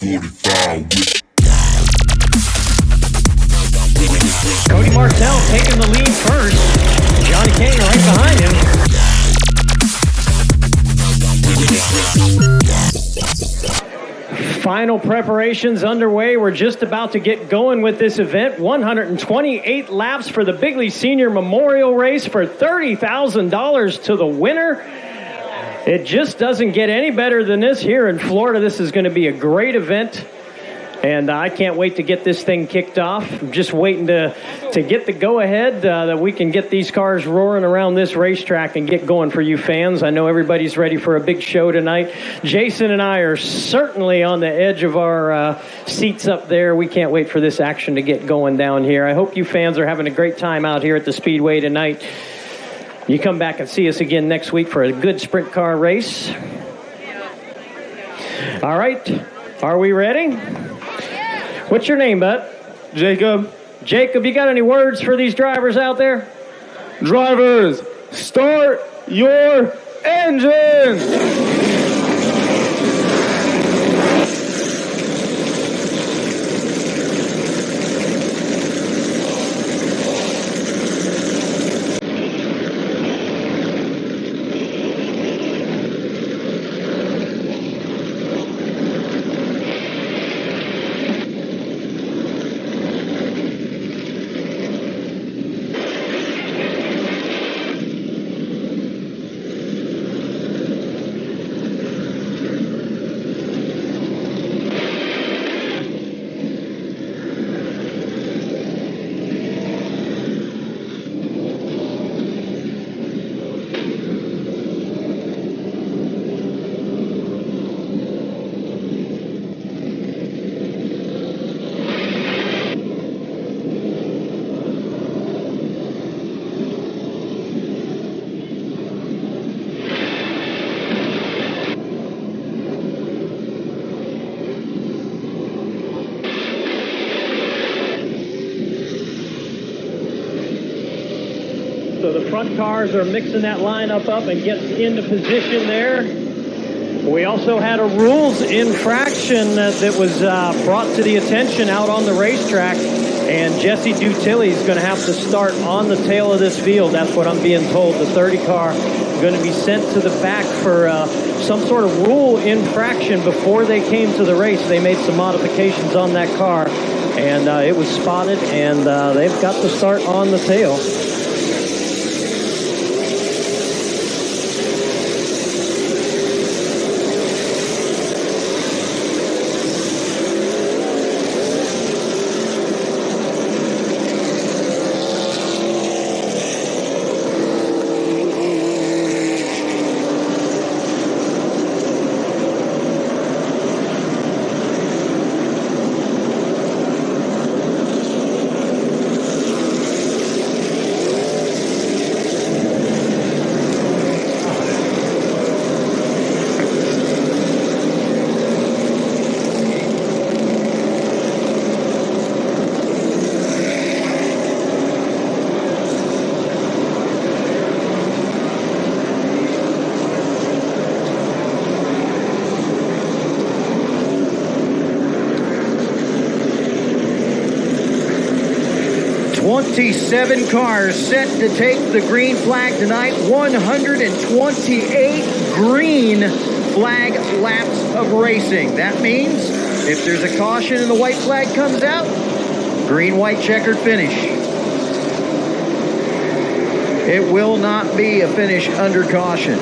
Cody Martell taking the lead first. Johnny Kane right behind him. Final preparations underway. We're just about to get going with this event. 128 laps for the Bigley Senior Memorial Race for $30,000 to the winner. It just doesn't get any better than this here in Florida. This is going to be a great event. And I can't wait to get this thing kicked off. I'm just waiting to get the go-ahead that we can get these cars roaring around this racetrack and get going for you fans. I know everybody's ready for a big show tonight. Jason and I are certainly on the edge of our seats up there. We can't wait for this action to get going down here. I hope you fans are having a great time out here at the Speedway tonight. You come back and see us again next week for a good sprint car race. All right, are we ready? What's your name, bud? Jacob. Jacob, you got any words for these drivers out there? Drivers, start your engines! So the front cars are mixing that lineup up and gets into position there. We also had a rules infraction that was brought to the attention out on the racetrack, and Jesse Dutilli is going to have to start on the tail of this field. That's what I'm being told. The 30 car going to be sent to the back for some sort of rule infraction before they came to the race. They made some modifications on that car, and it was spotted, and they've got to start on the tail. Seven cars set to take the green flag tonight. 128 green flag laps of racing. That means if there's a caution and the white flag comes out, green, white, checkered finish. It will not be a finish under caution.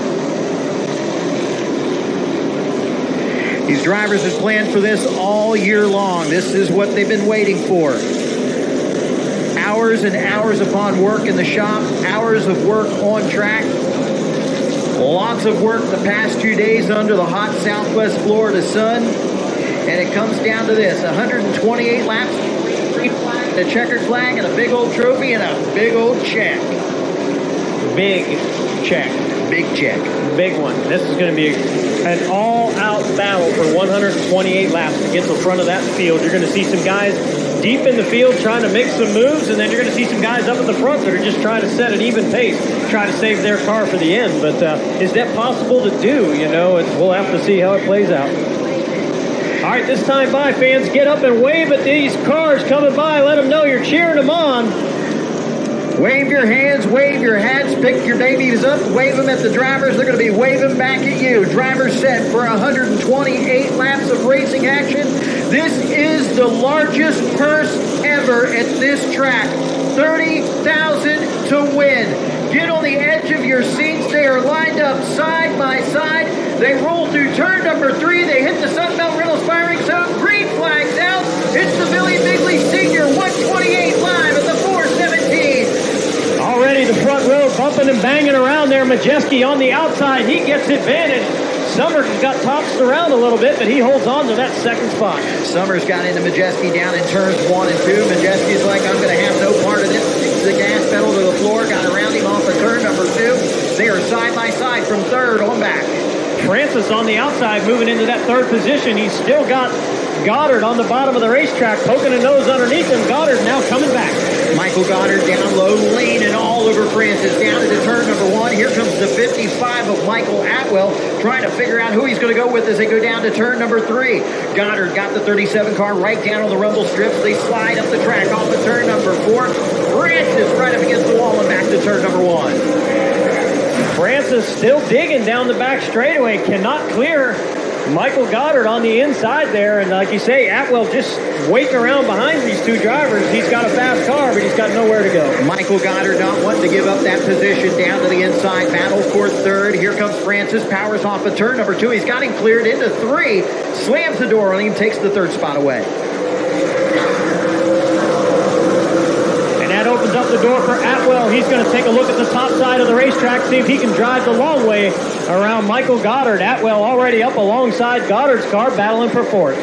These drivers have planned for this all year long. This is what they've been waiting for. Hours and hours upon work in the shop, hours of work on track, lots of work the past 2 days under the hot Southwest Florida sun, and it comes down to this: 128 laps, a checkered flag, and a big old trophy, and a big old check. Big check. Big check. Big one. This is going to be an all-out battle for 128 laps to get to the front of that field. You're going to see some guys deep in the field trying to make some moves, and then you're going to see some guys up at the front that are just trying to set an even pace, try to save their car for the end. But is that possible to do? You know, we'll have to see how it plays out. All right, this time by, fans, get up and wave at these cars coming by. Let them know you're cheering them on. Wave your hands, wave your hats, pick your babies up, wave them at the drivers. They're going to be waving back at you. Drivers set for 128 laps of racing action. This is the largest purse ever at this track. $30,000 to win. Get on the edge of your seats. They are lined up side by side. They roll through turn number 3. They hit the Sunbelt Reynolds firing zone. Green flags out. It's the Bigley Senior 128 live at the 417. Already the front row bumping and banging around there. Majeski on the outside. He gets advantage. Summers got tossed around a little bit, but he holds on to that second spot. Summers got into Majeski down in turns 1 and 2. Majeski's like, I'm going to have no part of this. Kicks the gas pedal to the floor. Got around him off of turn number 2. They are side by side from third on back. Francis on the outside moving into that third position. He's still got Goddard on the bottom of the racetrack, poking a nose underneath him. Goddard now coming back. Michael Goddard down low, leaning all over Francis, down into turn number 1. Here comes the 55 of Michael Atwell, trying to figure out who he's going to go with as they go down to turn number 3. Goddard got the 37 car right down on the rumble strips. They slide up the track off of turn number 4. Francis right up against the wall and back to turn number 1. Francis still digging down the back straightaway, cannot clear Michael Goddard on the inside there. And like you say, Atwell just waiting around behind these two drivers. He's got a fast car, but he's got nowhere to go. Michael Goddard not wanting to give up that position down to the inside. Battle for third. Here comes Francis. Powers off of turn number 2. He's got him cleared into 3. Slams the door on him. Takes the third spot away. That opens up the door for Atwell. He's going to take a look at the top side of the racetrack, see if he can drive the long way around Michael Goddard. Atwell already up alongside Goddard's car, battling for fourth.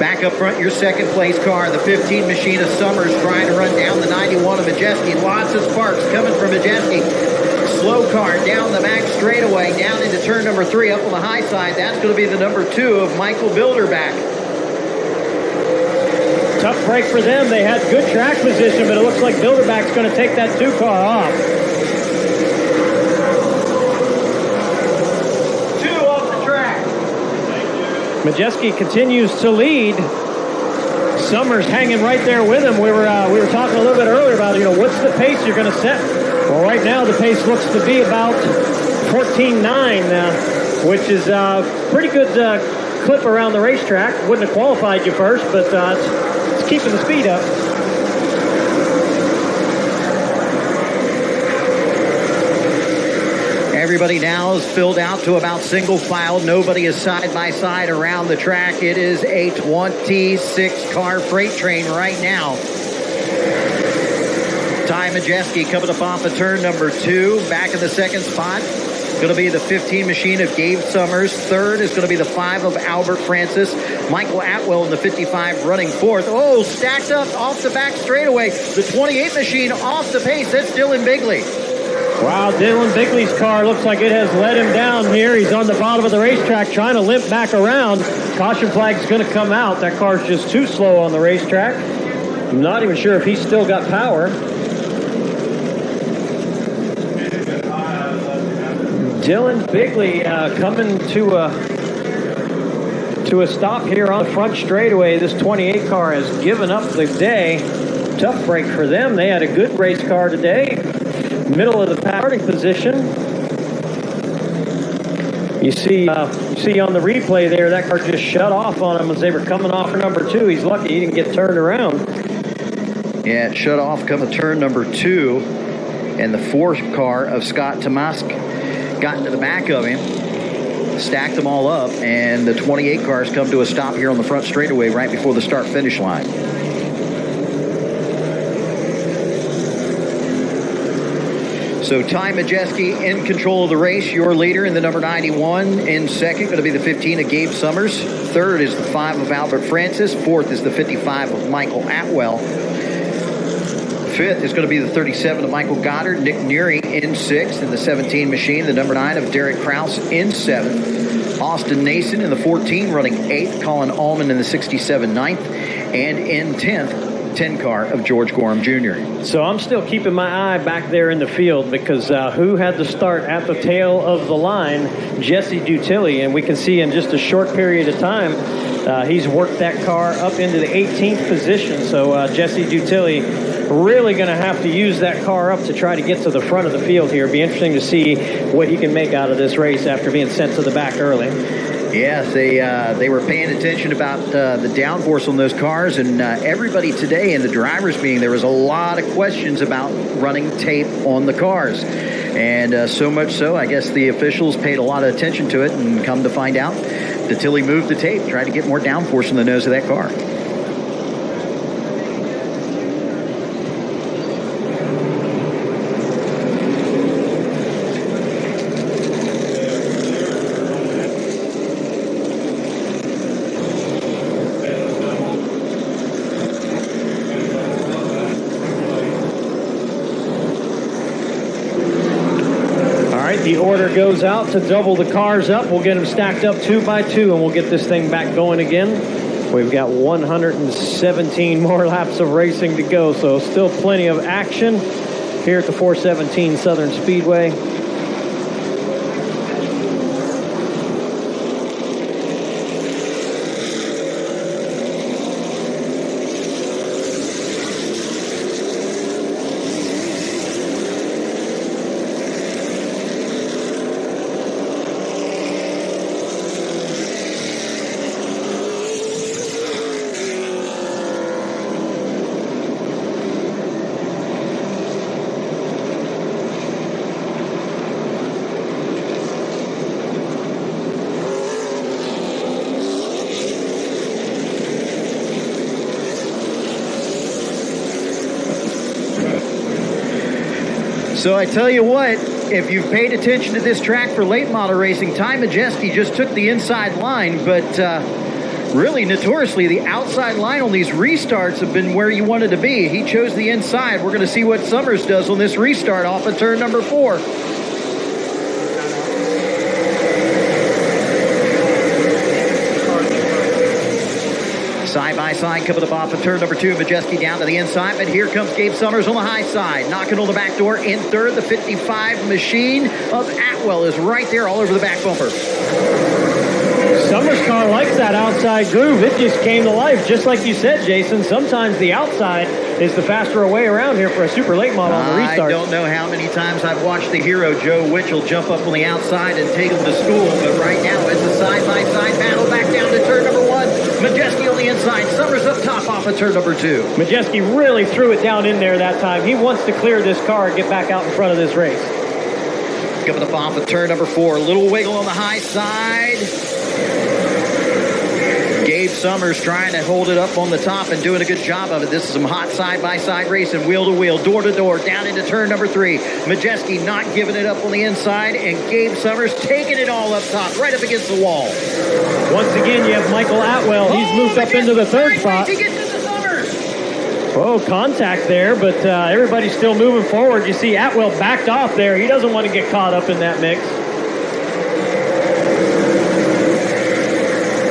Back up front, your second place car, the 15 machine of Summers, trying to run down the 91 of Majeski. Lots of sparks coming from Majeski. Slow car down the back straightaway, down into turn number 3, up on the high side. That's going to be the number 2 of Michael Bilderback. Tough break for them. They had good track position, but it looks like Bilderback's going to take that 2 car off. 2 off the track. Majeski continues to lead. Summers hanging right there with him. We were talking a little bit earlier about, what's the pace you're going to set? Well, right now the pace looks to be about 14.9, which is a pretty good clip around the racetrack. Wouldn't have qualified you first, but it's keeping the speed up. Everybody now is filled out to about single file. Nobody is side by side around the track. It is a 26-car freight train right now. Ty Majeski coming up off of turn number 2. Back in the second spot. Going to be the 15 machine of Gabe Summers. Third is going to be the 5 of Albert Francis. Michael Atwell in the 55 running fourth. Oh, stacked up off the back straightaway. The 28 machine off the pace. That's Dylan Bigley. Wow, Dylan Bigley's car looks like it has let him down here. He's on the bottom of the racetrack trying to limp back around. Caution flag's going to come out. That car's just too slow on the racetrack. I'm not even sure if he's still got power. Dylan Bigley coming to a stop here on the front straightaway. This 28 car has given up the day. Tough break for them. They had a good race car today. Middle of the starting position. You see on the replay there, that car just shut off on him as they were coming off for number 2. He's lucky he didn't get turned around. Yeah, it shut off coming turn number 2. And the 4th car of Scott Tomask got into the back of him, stacked them all up, and the 28 cars come to a stop here on the front straightaway right before the start-finish line. So Ty Majeski in control of the race, your leader in the number 91. In second, going to be the 15 of Gabe Summers. Third is the 5 of Albert Francis. Fourth is the 55 of Michael Atwell. Fifth is going to be the 37 of Michael Goddard. Nick Neary in 6th in the 17 machine. The number 9 of Derek Krause in 7th. Austin Nason in the 14 running 8th. Colin Allman in the 67 9th. And in 10th, 10 car of George Gorham Jr. So I'm still keeping my eye back there in the field because who had the start at the tail of the line? Jesse Dutilli, and we can see in just a short period of time, he's worked that car up into the 18th position. So Jesse Dutilli really going to have to use that car up to try to get to the front of the field here. It'll be interesting to see what he can make out of this race after being sent to the back early. Yes, they were paying attention about the downforce on those cars, and everybody today in the drivers meeting, there was a lot of questions about running tape on the cars. And so much so, I guess the officials paid a lot of attention to it, and come to find out, Dutilli moved the tape, tried to get more downforce in the nose of that car. The order goes out to double the cars up. We'll get them stacked up 2 by 2, and we'll get this thing back going again. We've got 117 more laps of racing to go, so still plenty of action here at the 417 Southern Speedway. So I tell you what, if you've paid attention to this track for late model racing, Ty Majeski just took the inside line, but really notoriously the outside line on these restarts have been where you wanted to be. He chose the inside. We're going to see what Summers does on this restart off of turn number 4. Side by side, coming up off of turn number 2, Majeski down to the inside, but here comes Gabe Summers on the high side, knocking on the back door in third. The 55 machine of Atwell is right there all over the back bumper. Summers' car likes that outside groove. It just came to life, just like you said, Jason. Sometimes the outside is the faster way around here for a super late model on the restart. I don't know how many times I've watched the hero Joe Witchell jump up on the outside and take him to school, but right now it's a side-by-side battle back down to turn number 1. Majeski on the inside, Summers up top off of turn number 2. Majeski really threw it down in there that time. He wants to clear this car and get back out in front of this race. Coming up off of turn number 4, a little wiggle on the high side. Gabe Summers trying to hold it up on the top and doing a good job of it. This is some hot side-by-side racing, wheel-to-wheel, door-to-door, down into turn number 3. Majeski not giving it up on the inside, and Gabe Summers taking it all up top, right up against the wall. Once again, you have Michael Atwell. He's moved up into the third spot. He gets into Summers. Oh, contact there, but everybody's still moving forward. You see Atwell backed off there. He doesn't want to get caught up in that mix.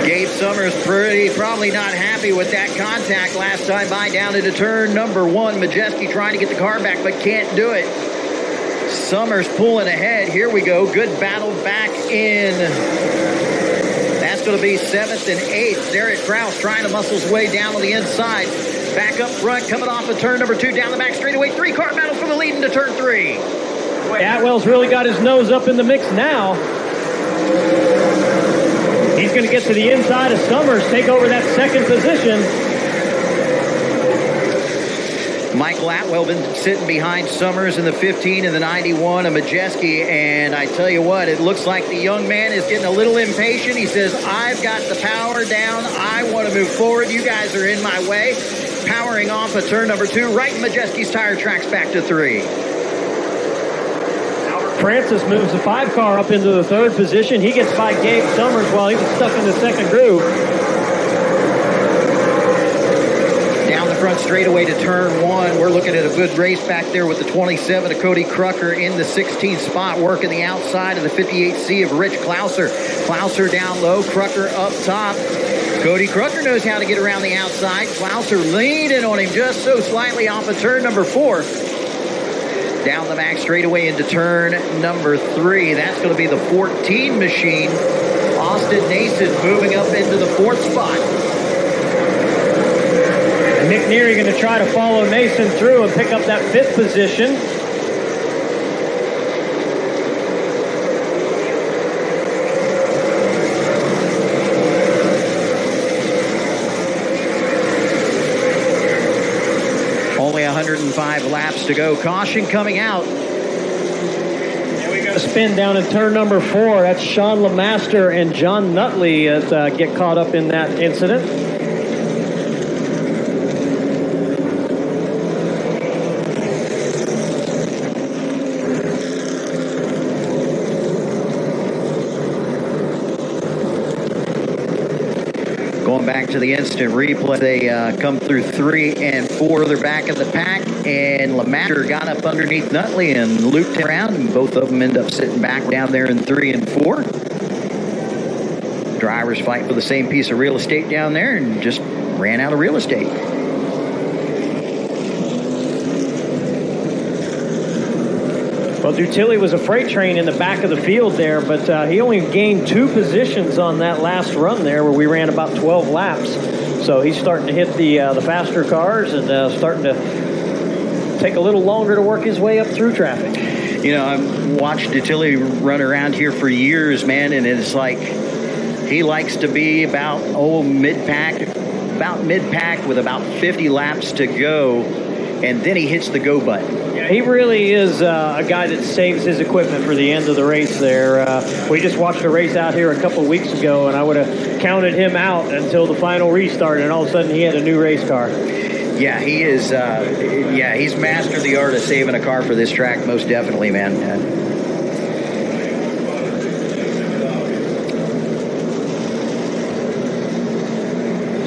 Gabe Summers probably not happy with that contact last time by, down into turn number 1. Majeski trying to get the car back, but can't do it. Summers pulling ahead. Here we go. Good battle back in. That's going to be 7th and 8th. Derek Krause trying to muscle his way down on the inside. Back up front, coming off of turn number 2, down the back straightaway. 3-car battle for the lead into turn 3. Atwell's really got his nose up in the mix now. He's going to get to the inside of Summers, take over that second position. Michael Atwell been sitting behind Summers in the 15 and the 91 of Majeski, and I tell you what, it looks like the young man is getting a little impatient. He says, I've got the power down. I want to move forward. You guys are in my way. Powering off of turn number 2, right in Majeski's tire tracks back to 3. Francis moves the 5-car up into the third position. He gets by Gabe Summers while he was stuck in the second groove. Down the front straightaway to turn 1. We're looking at a good race back there with the 27 of Cody Crucker in the 16th spot, working the outside of the 58C of Rich Klauser. Klauser down low, Crucker up top. Cody Crooker knows how to get around the outside. Klauser leaning on him just so slightly off of turn number 4. Down the back straightaway into turn number 3. That's going to be the 14 machine. Austin Nason moving up into the 4th spot. And Nick Neary going to try to follow Nason through and pick up that 5th position. Only 105 laps to go. Caution coming out. And we got a spin down in turn number 4. That's Sean LeMaster and John Nutley that get caught up in that incident. Going back to the instant replay, they come through 3 and 4. They're back in the pack, and LeMaster got up underneath Nutley and looped around, and both of them end up sitting back down there in 3 and 4. Drivers fight for the same piece of real estate down there and just ran out of real estate. Well, Dutilli was a freight train in the back of the field there, but he only gained 2 positions on that last run there where we ran about 12 laps. So he's starting to hit the faster cars and starting to take a little longer to work his way up through traffic. You know, I've watched Dutilli run around here for years, man, and it's like he likes to be about mid-pack with about 50 laps to go, and then he hits the go button. Yeah, he really is a guy that saves his equipment for the end of the race there. We just watched a race out here a couple weeks ago, and I would have counted him out until the final restart, and all of a sudden he had a new race car. Yeah, he is. He's mastered the art of saving a car for this track, most definitely, man.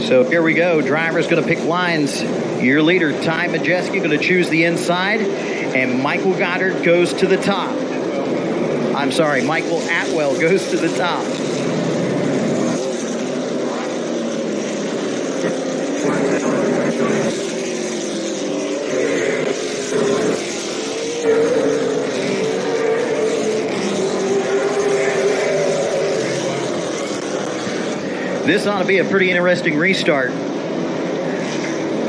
So here we go. Driver's going to pick lines. Your leader, Ty Majeski, going to choose the inside, and Michael Goddard goes to the top. I'm sorry, Michael Atwell goes to the top. This ought to be a pretty interesting restart.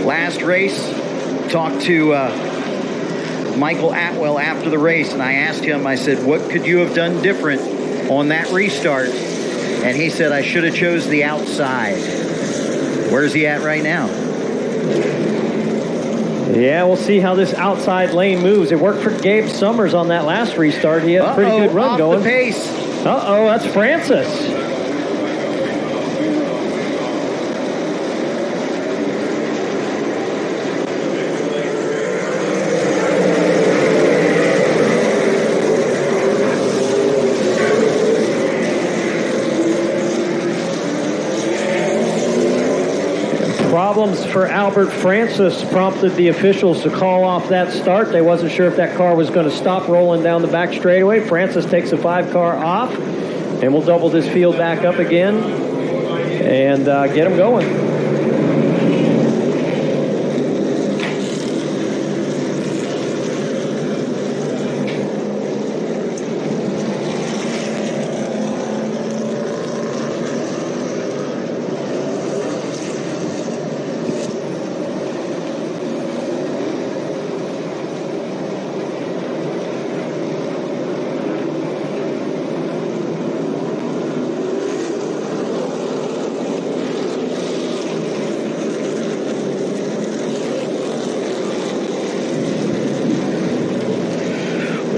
Last race, talked to Michael Atwell after the race, and I asked him, I said, what could you have done different on that restart? And he said, I should have chose the outside. Where's he at right now? Yeah, we'll see how this outside lane moves. It worked for Gabe Summers on that last restart. He had a pretty good run going. Off the pace. Uh-oh, that's Francis. Problems for Albert Francis prompted the officials to call off that start. They wasn't sure if that car was going to stop rolling down the back straightaway. Francis takes a 5-car off, and we'll double this field back up again and get them going.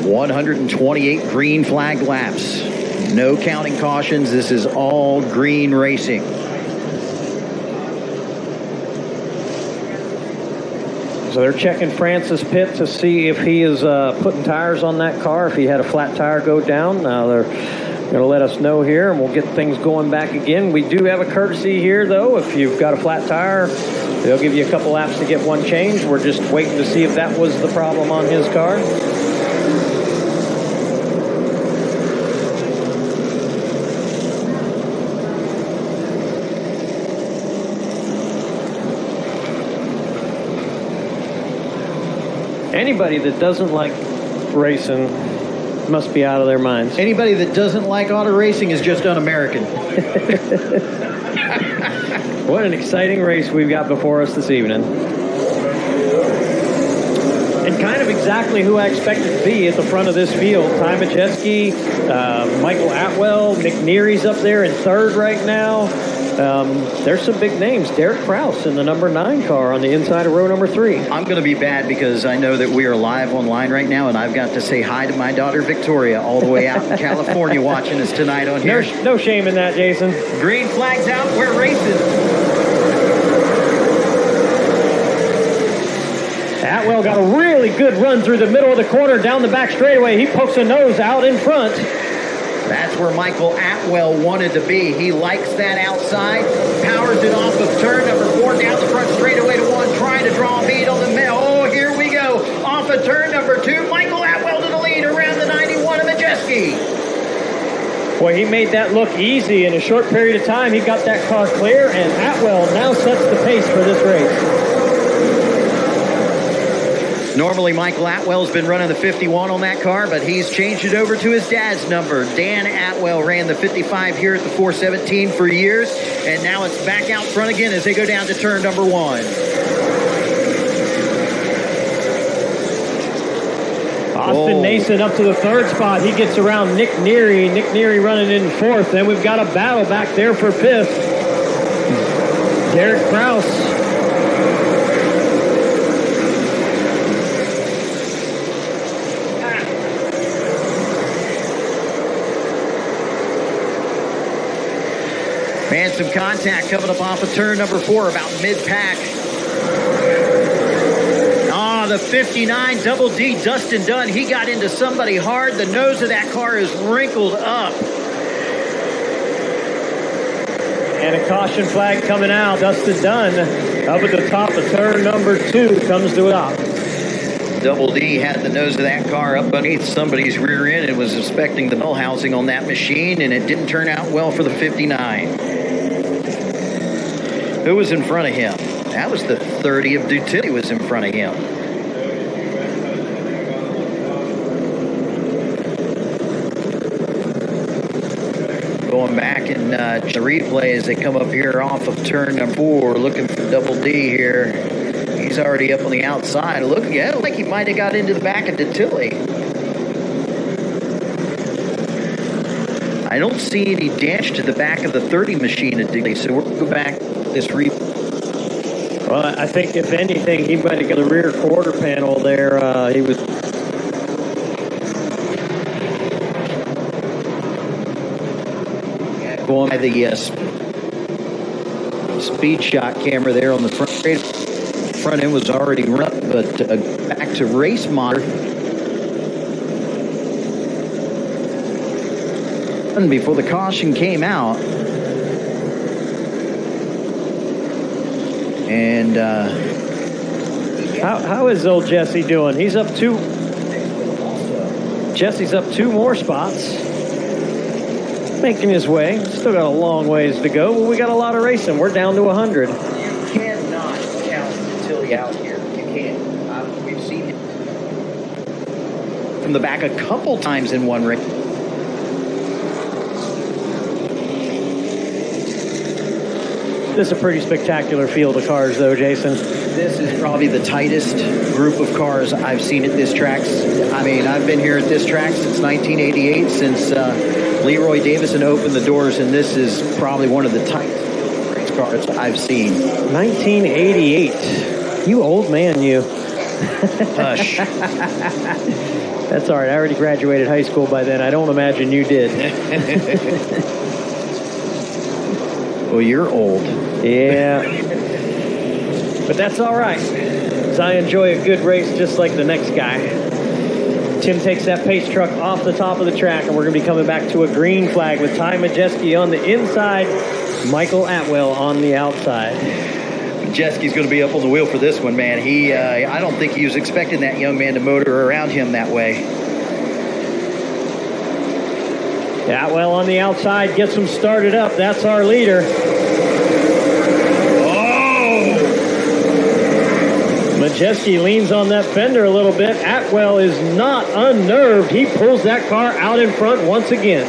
.128 green flag laps. No counting cautions. This is all green racing. So they're checking Francis' pit to see if he is putting tires on that car, if he had a flat tire go down. Now they're going to let us know here, and we'll get things going back again. We do have a courtesy here, though. If you've got a flat tire, they'll give you a couple laps to get one changed. We're just waiting to see if that was the problem on his car. Anybody that doesn't like racing must be out of their minds. Anybody that doesn't like auto racing is just un-American. What an exciting race we've got before us this evening. And kind of exactly who I expected to be at the front of this field. Ty Majeski, Michael Atwell, Nick Neary's up there in third right now. There's some big names. Derek Kraus in the number 9 car on the inside of row number 3. I'm going to be bad because I know that we are live online right now, and I've got to say hi to my daughter Victoria all the way out in California watching us tonight on here. No shame in that, Jason. Green flag's out. We're racing. Atwell got a really good run through the middle of the corner down the back straightaway. He pokes a nose out in front. That's where Michael Atwell wanted to be. He likes that outside. Powers it off of turn number 4 down the front straightaway to 1, trying to draw a bead on the middle. Oh, here we go. Off of turn number 2, Michael Atwell to the lead around the 91 of Majeski. Boy, he made that look easy in a short period of time. He got that car clear, and Atwell now sets the pace for this race. Normally, Michael Atwell's been running the 51 on that car, but he's changed it over to his dad's number. Dan Atwell ran the 55 here at the 417 for years, and now it's back out front again as they go down to turn number 1. Austin Nason up to the 3rd spot. He gets around Nick Neary. Nick Neary running in 4th. Then we've got a battle back there for 5th. Derek Kraus. Man, some contact coming up off of turn number 4, about mid-pack. The 59 Double D, Dustin Dunn. He got into somebody hard. The nose of that car is wrinkled up. And a caution flag coming out. Dustin Dunn up at the top of turn number 2 comes to a stop. Double D had the nose of that car up beneath somebody's rear end and was inspecting the bell housing on that machine, and it didn't turn out well for the 59. Who was in front of him? That was the 30 of Dutilli was in front of him. Going back and the replay as they come up here off of turn number 4, looking for Double D here. He's already up on the outside. Look, yeah, like he might have got into the back of Dutilli. I don't see any damage to the back of the 30 machine at Bigley, so we'll go back this replay. Well, I think if anything, he might have got the rear quarter panel there. He was. Going by the speed shot camera there on the front end was already run, but back to race monitor. Before the caution came out. And how is old Jesse doing? He's up 2. Jesse's up 2 more spots. Making his way. Still got a long ways to go, but we got a lot of racing. We're down to 100. You cannot count Dutilli out here. You can't. We've seen it from the back a couple times in one race. This is a pretty spectacular field of cars, though, Jason. This is probably the tightest group of cars I've seen at this track. I mean, I've been here at this track since 1988, since Leroy Davison opened the doors, and this is probably one of the tightest race cars I've seen. 1988. You old man, you. Hush. That's all right. I already graduated high school by then. I don't imagine you did. Well, you're old. Yeah. But that's all right, because I enjoy a good race just like the next guy. Tim takes that pace truck off the top of the track, and we're going to be coming back to a green flag with Ty Majeski on the inside, Michael Atwell on the outside. Majeski's going to be up on the wheel for this one, man. I don't think he was expecting that young man to motor around him that way. Atwell on the outside gets him started up. That's our leader. Majeski leans on that fender a little bit. Atwell is not unnerved. He pulls that car out in front once again.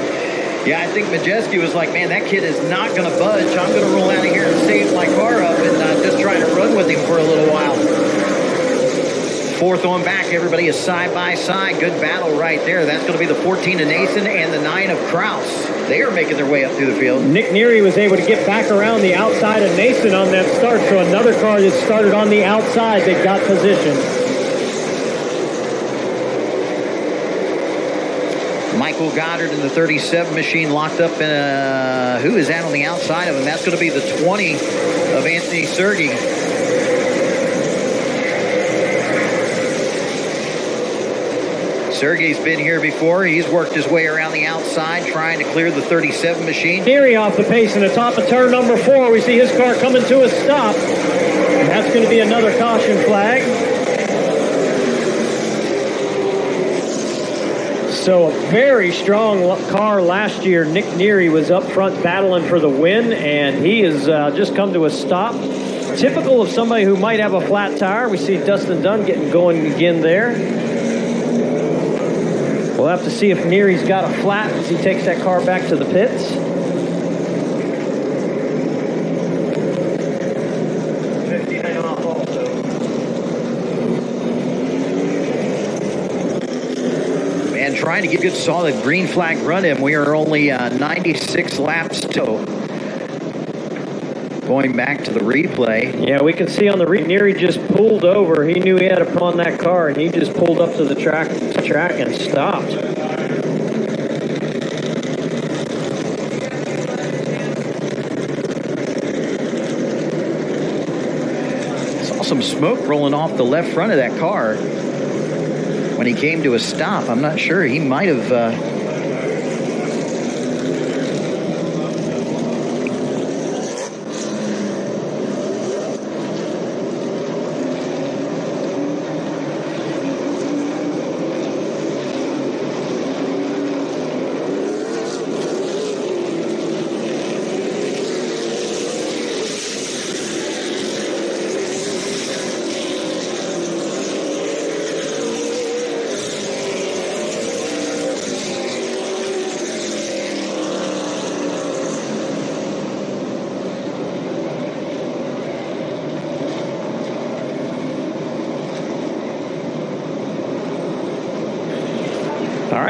Yeah, I think Majeski was like, man, that kid is not going to budge. I'm going to roll out of here and save my car up and just try to run with him for a little while. Fourth on back, everybody is side by side. Good battle right there. That's going to be the 14 of Nason and the 9 of Kraus. They are making their way up through the field. Nick Neary was able to get back around the outside of Nason on that start, so another car that started on the outside that got position. Michael Goddard in the 37 machine locked up in who is that on the outside of him? That's going to be the 20 of Anthony Sergey. Sergey's been here before. He's worked his way around the outside trying to clear the 37 machine. Neary off the pace in the top of turn number 4. We see his car coming to a stop. And that's going to be another caution flag. So a very strong car last year. Nick Neary was up front battling for the win, and he has just come to a stop. Typical of somebody who might have a flat tire. We see Dustin Dunn getting going again there. We'll have to see if Neary's got a flat as he takes that car back to the pits. And trying to get good solid green flag run in. We are only 96 laps to go. Going back to the replay. Yeah, we can see on the Neary just pulled over. He knew he had to put on that car, and he just pulled up to the track and stopped. Saw some smoke rolling off the left front of that car when he came to a stop. I'm not sure. He might have...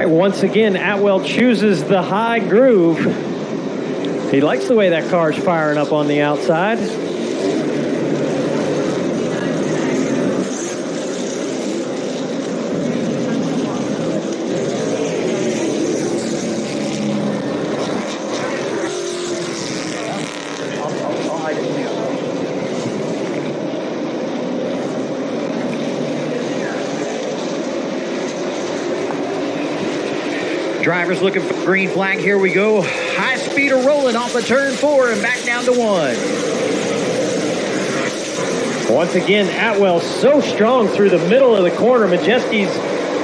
Once again, Atwell chooses the high groove. He likes the way that car's firing up on the outside. Drivers looking for green flag. Here we go. High speed of rolling off of turn 4 and back down to 1. Once again, Atwell so strong through the middle of the corner. Majeski's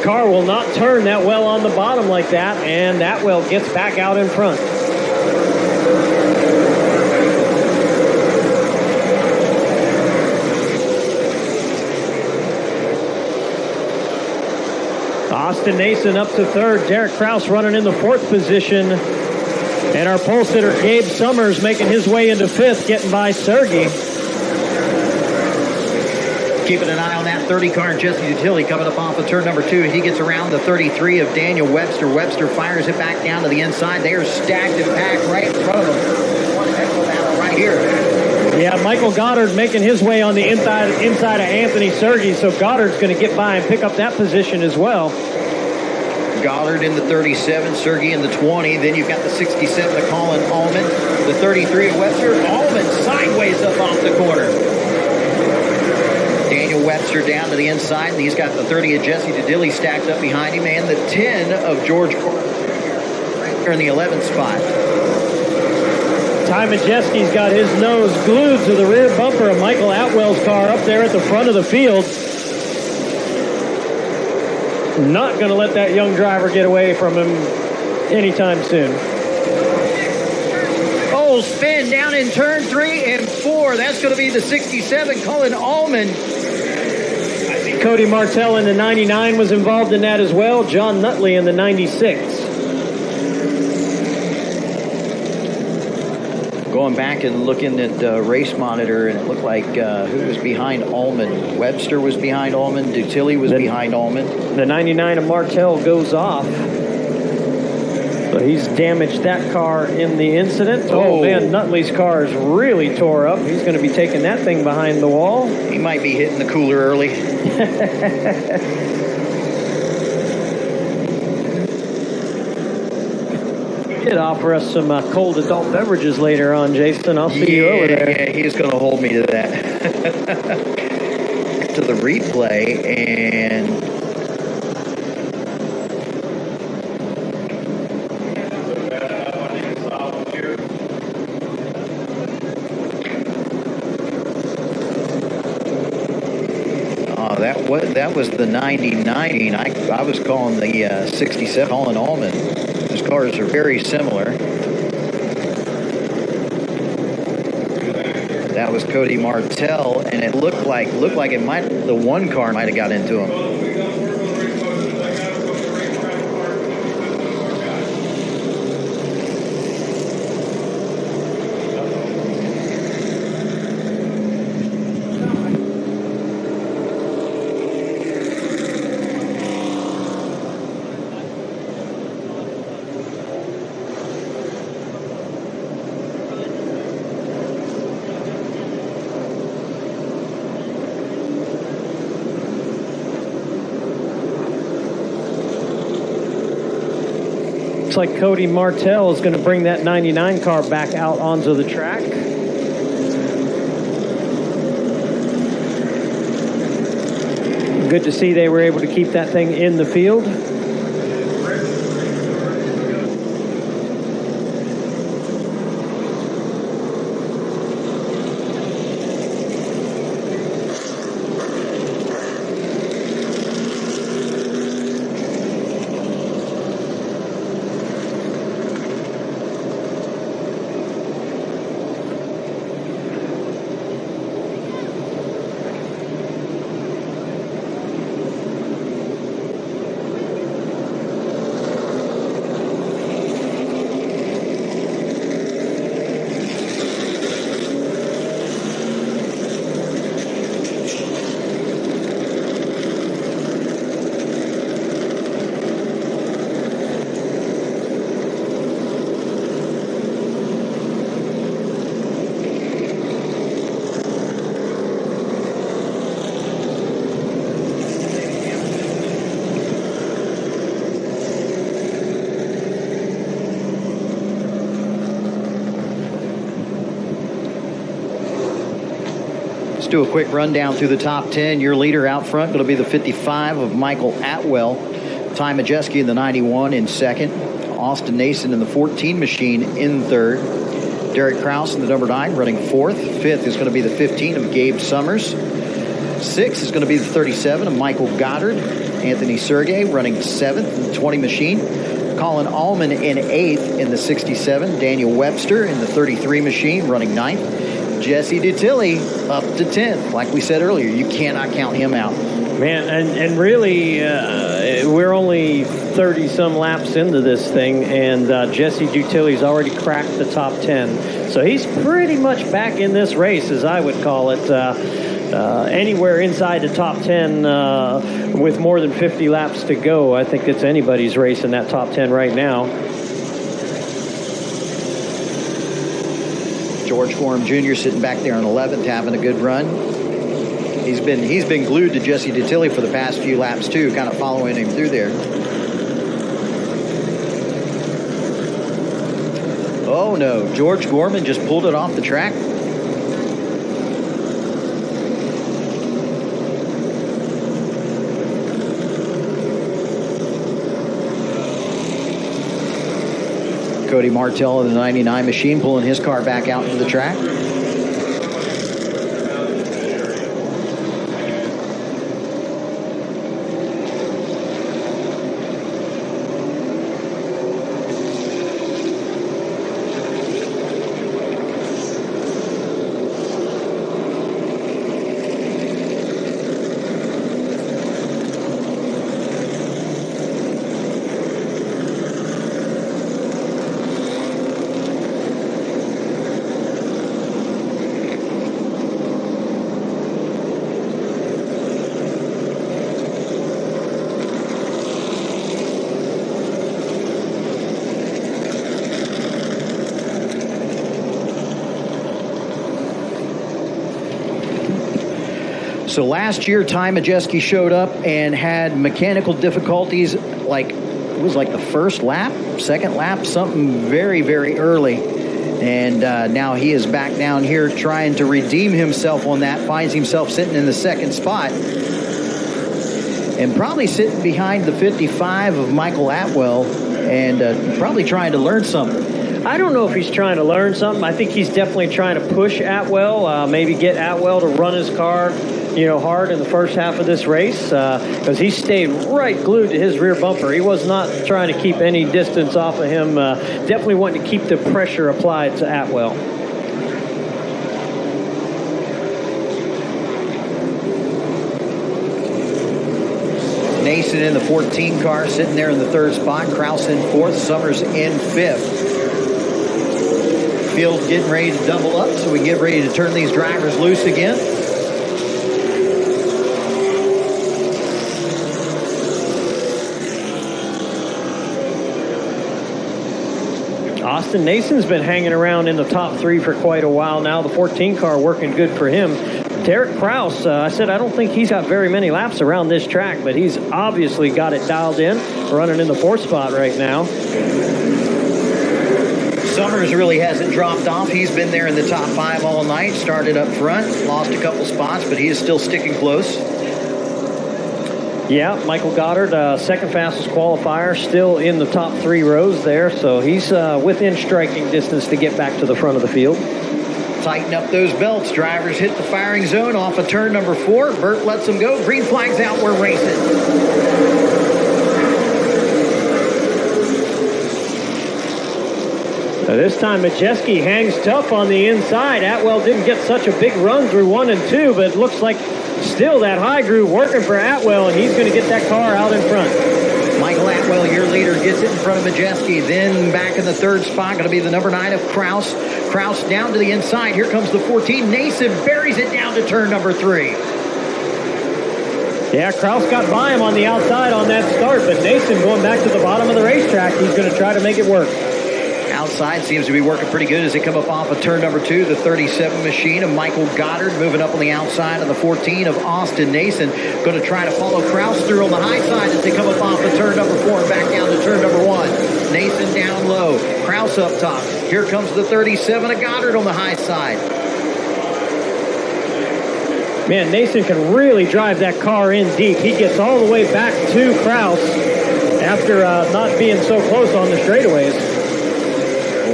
car will not turn that well on the bottom like that, and Atwell gets back out in front. Austin Nason up to third. Derek Kraus running in the 4th position. And our pole sitter, Gabe Summers, making his way into 5th, getting by Sergey. Keeping an eye on that 30 car and Jesse Utility coming up off of turn number 2. He gets around the 33 of Daniel Webster. Webster fires it back down to the inside. They are stacked and packed right in front of them. One heck of a battle right here. Yeah, Michael Goddard making his way on the inside of Anthony Sergey, so Goddard's going to get by and pick up that position as well. Goddard in the 37, Sergey in the 20. Then you've got the 67 of Colin Allman, the 33 of Webster. Allman sideways up off the corner. Daniel Webster down to the inside, and he's got the 30 of Jesse DeDilly stacked up behind him, and the 10 of George Gordon right there in the 11th spot. Ty Majeski's got his nose glued to the rear bumper of Michael Atwell's car up there at the front of the field. Not going to let that young driver get away from him anytime soon. Oh, spin down in turn 3 and 4. That's going to be the 67, Colin Allman. Cody Martell in the 99 was involved in that as well. John Nutley in the 96. Going back and looking at Race Monitor, and it looked like who was behind Allman? Webster was behind Allman. Dutilly was behind Allman. The 99 of Martell goes off. So he's damaged that car in the incident. Oh, man, Nutley's car is really tore up. He's going to be taking that thing behind the wall. He might be hitting the cooler early. Did offer us some cold adult beverages later on, Jason. I'll see you over there. Yeah, he's going to hold me to that. To the replay, and that was the 90-90. I was calling the 67 Colin Allman. Those cars are very similar. That was Cody Martell, and it looked like the one car might have got into him. Looks like Cody Martell is going to bring that 99 car back out onto the track. Good to see they were able to keep that thing in the field. Do a quick rundown through the top 10. Your leader out front going to be the 55 of Michael Atwell. Ty Majeski in the 91 in second. Austin Nason in the 14 machine in third. Derek Kraus in the number 9 running fourth. Fifth is going to be the 15 of Gabe Summers. Sixth is going to be the 37 of Michael Goddard. Anthony Sergey running seventh in the 20 machine. Colin Allman in eighth in the 67. Daniel Webster in the 33 machine running ninth. Jesse Dutilly up to 10th. Like we said earlier, you cannot count him out. Man, and really, we're only 30-some laps into this thing, and Jesse Dutilly's already cracked the top 10. So he's pretty much back in this race, as I would call it. Anywhere inside the top 10 with more than 50 laps to go, I think it's anybody's race in that top 10 right now. George Gorham Jr. sitting back there in 11th, having a good run. He's been glued to Jesse Dutilly for the past few laps too, kind of following him through there. Oh no, George Gorman just pulled it off the track. Cody Martell in the 99 machine pulling his car back out into the track. So last year, Ty Majeski showed up and had mechanical difficulties, it was like the first lap, second lap, something very, very early. And now he is back down here trying to redeem himself on that, finds himself sitting in the second spot. And probably sitting behind the 55 of Michael Atwell and probably trying to learn something. I don't know if he's trying to learn something. I think he's definitely trying to push Atwell, maybe get Atwell to run his car, hard in the first half of this race, because he stayed right glued to his rear bumper. He was not trying to keep any distance off of him. Definitely wanting to keep the pressure applied to Atwell. Nason in the 14 car, sitting there in the third spot. Kraus in fourth, Summers in fifth. Field getting ready to double up, so we get ready to turn these drivers loose again. Austin Nason's been hanging around in the top three for quite a while now. The 14 car working good for him. Derek Kraus, I said I don't think he's got very many laps around this track, but he's obviously got it dialed in, running in the fourth spot right now. Summers really hasn't dropped off. He's been there in the top five all night. Started up front, lost a couple spots, but he is still sticking close. Yeah, Michael Goddard, second fastest qualifier, still in the top three rows there, so he's within striking distance to get back to the front of the field. Tighten up those belts. Drivers hit the firing zone off of turn number 4. Burt lets them go. Green flag's out. We're racing. Now this time Majeski hangs tough on the inside. Atwell didn't get such a big run through 1 and 2, but it looks like still that high groove working for Atwell, and he's going to get that car out in front. Michael Atwell, your leader, gets it in front of Majeski. Then back in the third spot, going to be the number 9 of Kraus. Kraus down to the inside. Here comes the 14. Nason buries it down to turn number 3. Yeah, Kraus got by him on the outside on that start, but Nason going back to the bottom of the racetrack. He's going to try to make it work. Outside seems to be working pretty good as they come up off of turn number 2. The 37 machine of Michael Goddard moving up on the outside of the 14 of Austin Nason. Going to try to follow Kraus through on the high side as they come up off of turn number 4 and back down to turn number 1. Nason down low. Kraus up top. Here comes the 37 of Goddard on the high side. Man, Nason can really drive that car in deep. He gets all the way back to Kraus after not being so close on the straightaways.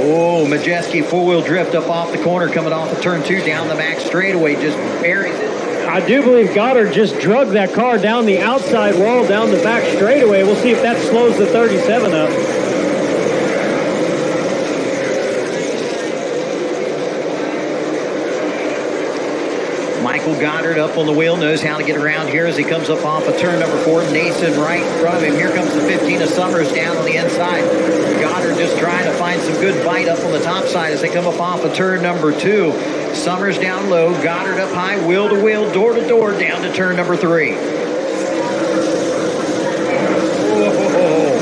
Oh, Majeski four-wheel drift up off the corner coming off of turn 2 down the back straightaway. Just buries it. I do believe Goddard just drug that car down the outside wall, down the back straightaway. We'll see if that slows the 37 up. Michael Goddard up on the wheel, knows how to get around here as he comes up off of turn number 4. Nason right in front of him. Here comes the 15 of Summers down on the inside. Goddard just trying to find some good bite up on the top side as they come up off of turn number 2. Summers down low, Goddard up high, wheel to wheel, door to door, down to turn number 3. Whoa.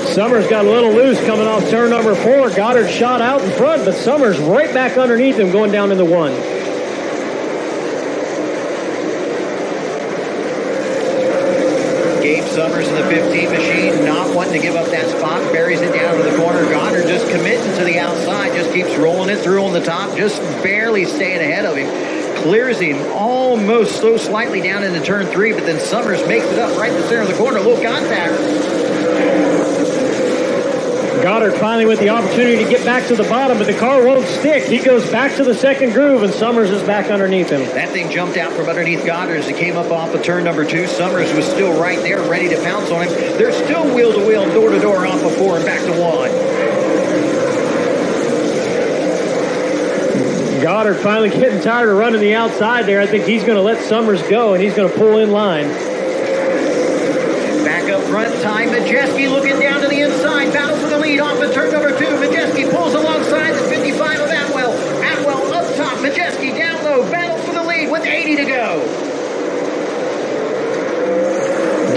Summers got a little loose coming off turn number 4. Goddard shot out in front, but Summers right back underneath him going down into 1. Summers in the 15 machine, not wanting to give up that spot, buries it down to the corner. Goddard just committing to the outside, just keeps rolling it through on the top, just barely staying ahead of him. Clears him almost so slightly down into turn 3, but then Summers makes it up right in the center of the corner. A little contact. Goddard finally with the opportunity to get back to the bottom, but the car won't stick. He goes back to the second groove, and Summers is back underneath him. That thing jumped out from underneath Goddard as he came up off of turn number 2. Summers was still right there, ready to pounce on him. They're still wheel-to-wheel, door-to-door off of 4 and back to 1. Goddard finally getting tired of running the outside there. I think he's going to let Summers go, and he's going to pull in line. Back up front, Ty Majeski looking down to the inside. Battle for the lead off of turn number 2. Majeski pulls alongside the 55 of Atwell. Atwell up top. Majeski down low. Battle for the lead with 80 to go.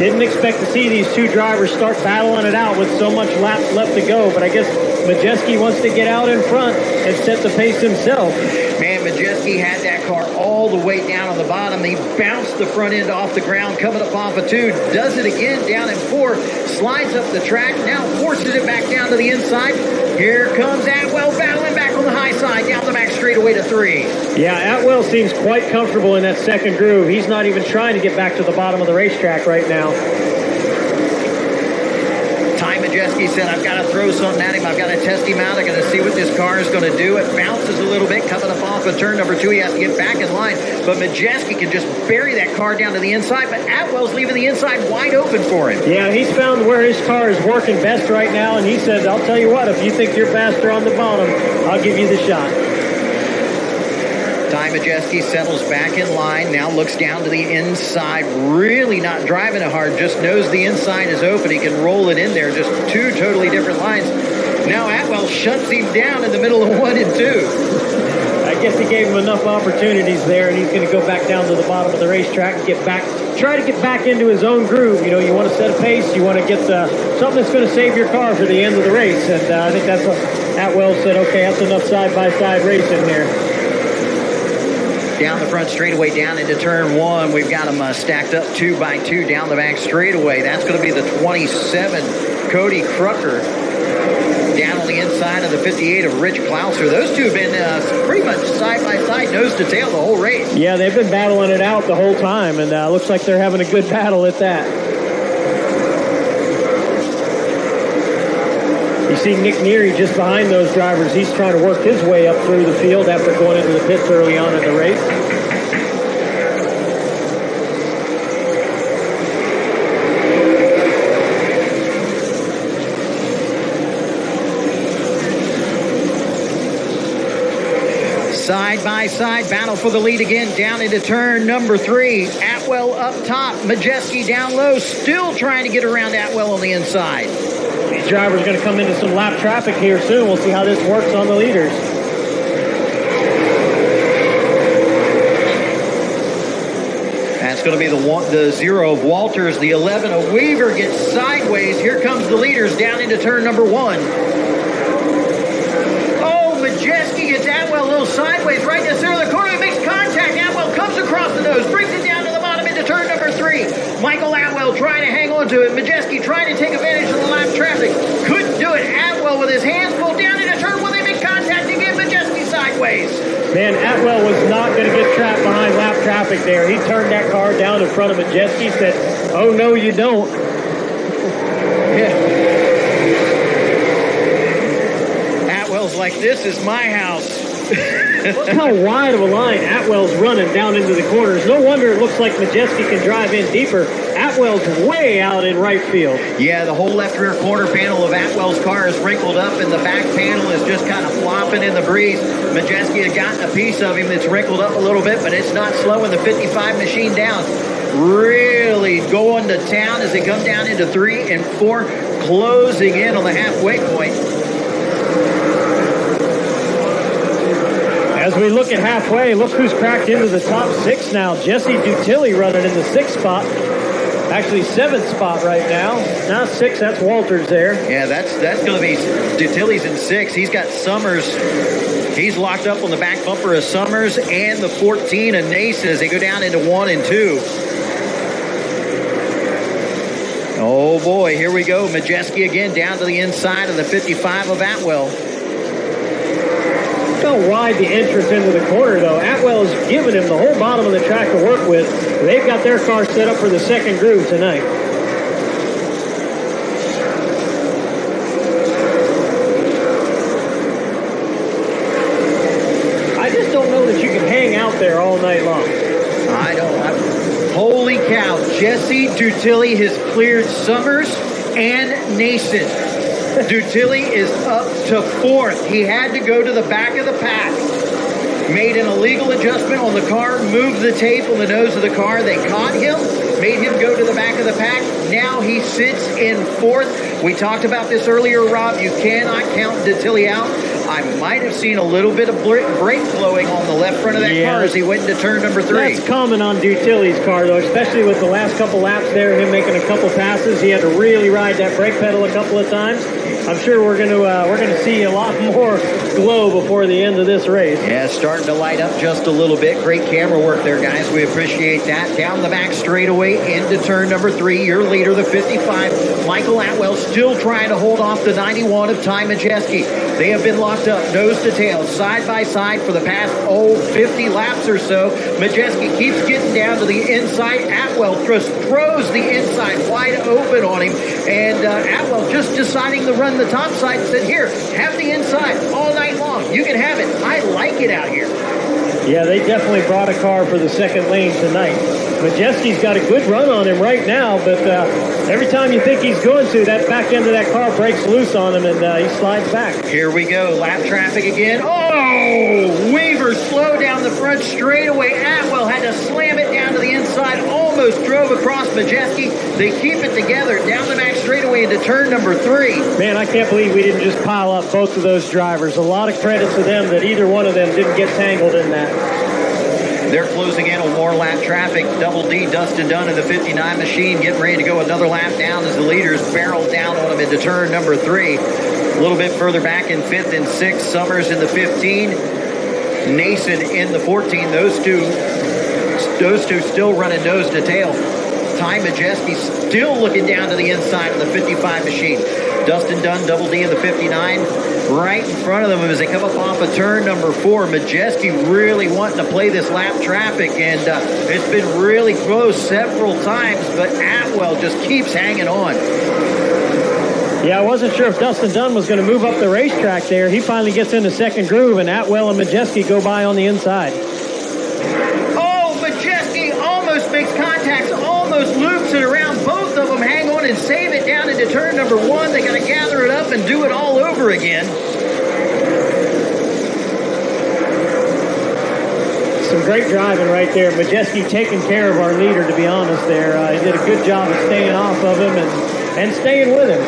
Didn't expect to see these two drivers start battling it out with so much laps left to go, but I guess Majeski wants to get out in front and set the pace himself. Man, and Majeski had that car all the way down on the bottom. He bounced the front end off the ground, coming up off of 2, does it again down in 4, slides up the track, now forces it back down to the inside. Here comes Atwell battling back on the high side, down the back straightaway to 3. Yeah, Atwell seems quite comfortable in that second groove. He's not even trying to get back to the bottom of the racetrack right now. Ty Majeski said, I've got to throw something at him. I've got to test him out. I've got to see what this car is going to do. It bounces a little bit, coming up off of turn number 2. He has to get back in line. But Majeski can just bury that car down to the inside. But Atwell's leaving the inside wide open for him. Yeah, he's found where his car is working best right now. And he said, I'll tell you what, if you think you're faster on the bottom, I'll give you the shot. Ty Majeski settles back in line, now looks down to the inside, really not driving it hard, just knows the inside is open. He can roll it in there, just 2 totally different lines. Now Atwell shuts him down in the middle of 1 and 2. I guess he gave him enough opportunities there, and he's going to go back down to the bottom of the racetrack and try to get back into his own groove. You know, you want to set a pace, you want to get something that's going to save your car for the end of the race, and I think that's what Atwell said, okay, that's enough side-by-side racing here. Down the front straightaway, down into turn 1. We've got them stacked up 2 by 2 down the back straightaway. That's going to be the 27, Cody Crucker. Down on the inside of the 58 of Rich Klauser. Those two have been pretty much side by side, nose to tail the whole race. Yeah, they've been battling it out the whole time, and looks like they're having a good battle at that. You see Nick Neary just behind those drivers. He's trying to work his way up through the field after going into the pits early on in the race. Side-by-side battle for the lead again, down into turn number 3. Atwell up top, Majeski down low, still trying to get around Atwell on the inside. These drivers are going to come into some lap traffic here soon. We'll see how this works on the leaders. That's going to be the 0 of Walters, the 11 of Weaver gets sideways. Here comes the leaders down into turn number 1. Majeski gets Atwell a little sideways right in the center of the corner. He makes contact. Atwell comes across the nose, brings it down to the bottom into turn number 3. Michael Atwell trying to hang on to it. Majeski trying to take advantage of the lap traffic. Couldn't do it. Atwell with his hands pulled down into turn 1. They make contact again. Majeski sideways. Man, Atwell was not going to get trapped behind lap traffic there. He turned that car down in front of Majeski, said, oh, no, you don't. Yeah. Like, this is my house. Look how wide of a line Atwell's running down into the corners. No wonder it looks like Majeski can drive in deeper. Atwell's way out in right field. Yeah, the whole left rear quarter panel of Atwell's car is wrinkled up, and the back panel is just kind of flopping in the breeze. Majeski has gotten a piece of him that's wrinkled up a little bit, but it's not slowing the 55 machine down. Really going to town as they come down into 3 and 4, closing in on the halfway point. As we look at halfway, look who's cracked into the top 6 now. Jesse Dutilli running in the 6th spot. Actually, 7th spot right now. Now 6, that's Walters there. Yeah, that's going to be Dutilli's in 6. He's got Summers. He's locked up on the back bumper of Summers and the 14 of Nason as they go down into 1 and 2. Oh, boy, here we go. Majeski again down to the inside of the 55 of Atwell. Look how wide the entrance into the corner, though. Atwell is giving him the whole bottom of the track to work with. They've got their car set up for the second groove tonight. I just don't know that you can hang out there all night long. I don't. Holy cow. Jesse Dutilli has cleared Summers and Nason. Dutilli is up to 4th. He had to go to the back of the pack. Made an illegal adjustment on the car, moved the tape on the nose of the car. They caught him, made him go to the back of the pack. Now he sits in 4th. We talked about this earlier, Rob. You cannot count Dutilli out. I might have seen a little bit of brake flowing on the left front of that car as he went into turn number 3. That's common on Dutilli's car, though, especially with the last couple laps there, him making a couple passes. He had to really ride that brake pedal a couple of times. I'm sure we're going to see a lot more glow before the end of this race. Yeah, starting to light up just a little bit. Great camera work there, guys. We appreciate that. Down the back straightaway into turn number 3. Your leader, the 55, Michael Atwell, still trying to hold off the 91 of Ty Majeski. They have been locked up nose to tail, side by side for the past 50 laps or so. Majeski keeps getting down to the inside. Atwell just throws the inside wide open on him, and Atwell just deciding to run the top side and said, here, have the inside all night long. You can have it. I like it out here. Yeah, they definitely brought a car for the second lane tonight. Majeski's got a good run on him right now, but every time you think he's going to, that back end of that car breaks loose on him, and he slides back. Here we go. Lap traffic again. Oh, Weaver slow down the front straightaway. Atwell had to slam it down to the inside, almost drove across Majeski. They keep it together down the back straightaway into turn number 3. Man, I can't believe we didn't just pile up both of those drivers. A lot of credit to them that either one of them didn't get tangled in that. They're closing in on more lap traffic. Double D, Dustin Dunn in the 59 machine, getting ready to go another lap down as the leaders barrel down on them into turn number 3. A little bit further back in 5th and 6th, Summers in the 15, Nason in the 14. Those two still running nose to tail. Ty Majeski still looking down to the inside of the 55 machine. Dustin Dunn, Double D in the 59, right in front of them as they come up off of turn number 4. Majeski really wanting to play this lap traffic, and it's been really close several times, but Atwell just keeps hanging on. Yeah, I wasn't sure if Dustin Dunn was going to move up the racetrack there. He finally gets in the second groove, and Atwell and Majeski go by on the inside. Oh, Majeski almost makes contacts, almost loops it around. Both of them hang on and save it down into turn number 1. They got to gather it up and do it all over again. Some great driving right there. Majeski taking care of our leader, to be honest there. He did a good job of staying off of him and staying with him.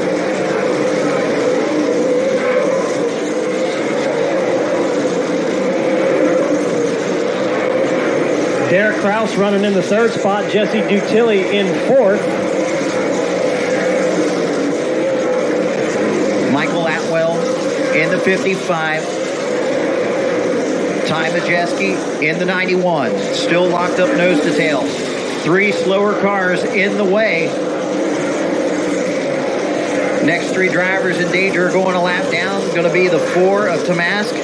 Derek Kraus running in the 3rd spot. Jesse Dutilli in 4th. Michael Atwell in the 55. Ty Majeski in the 91. Still locked up nose to tail. 3 slower cars in the way. Next 3 drivers in danger are going a lap down. Going to be the 4 of Tamask,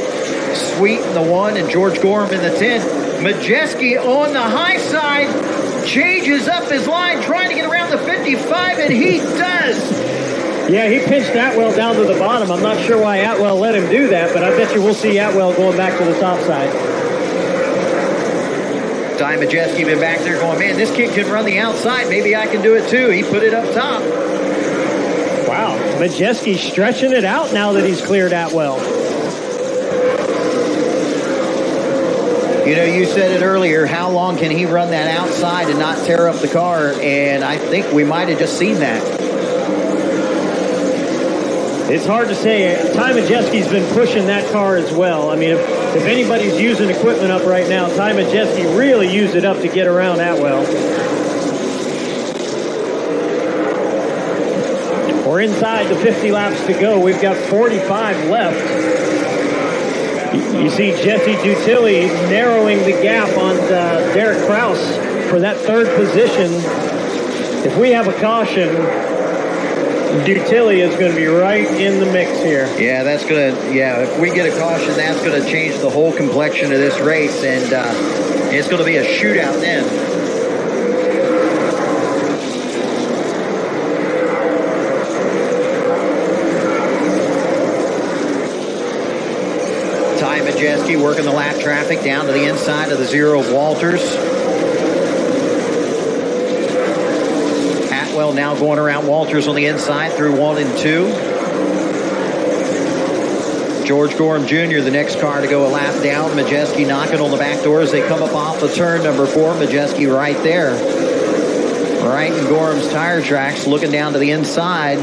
Sweet in the 1, and George Gorham in the 10. Majeski on the high side changes up his line, trying to get around the 55, and he does. Yeah, he pinched Atwell down to the bottom. I'm not sure why Atwell let him do that, but I bet you we'll see Atwell going back to the top side. Ty Majeski been back there going, man, this kid can run the outside. Maybe I can do it too. He put it up top. Wow, Majeski stretching it out now that he's cleared Atwell. You know, you said it earlier, how long can he run that outside and not tear up the car? And I think we might have just seen that. It's hard to say. Ty Majeski's been pushing that car as well. I mean, if anybody's using equipment up right now, Ty Majeski really used it up to get around Atwell. We're inside the 50 laps to go. We've got 45 left. You see Jesse Dutilli narrowing the gap on Derek Kraus for that 3rd position. If we have a caution, Dutilli is going to be right in the mix here. Yeah, if we get a caution, that's going to change the whole complexion of this race, and it's going to be a shootout then. Ty Majeski working the lap traffic down to the inside of the 0 of Walters. Atwell now going around Walters on the inside through 1 and 2. George Gorham Jr., the next car to go a lap down. Majeski knocking on the back door as they come up off the turn number 4. Majeski right there. Right in Gorham's tire tracks, looking down to the inside.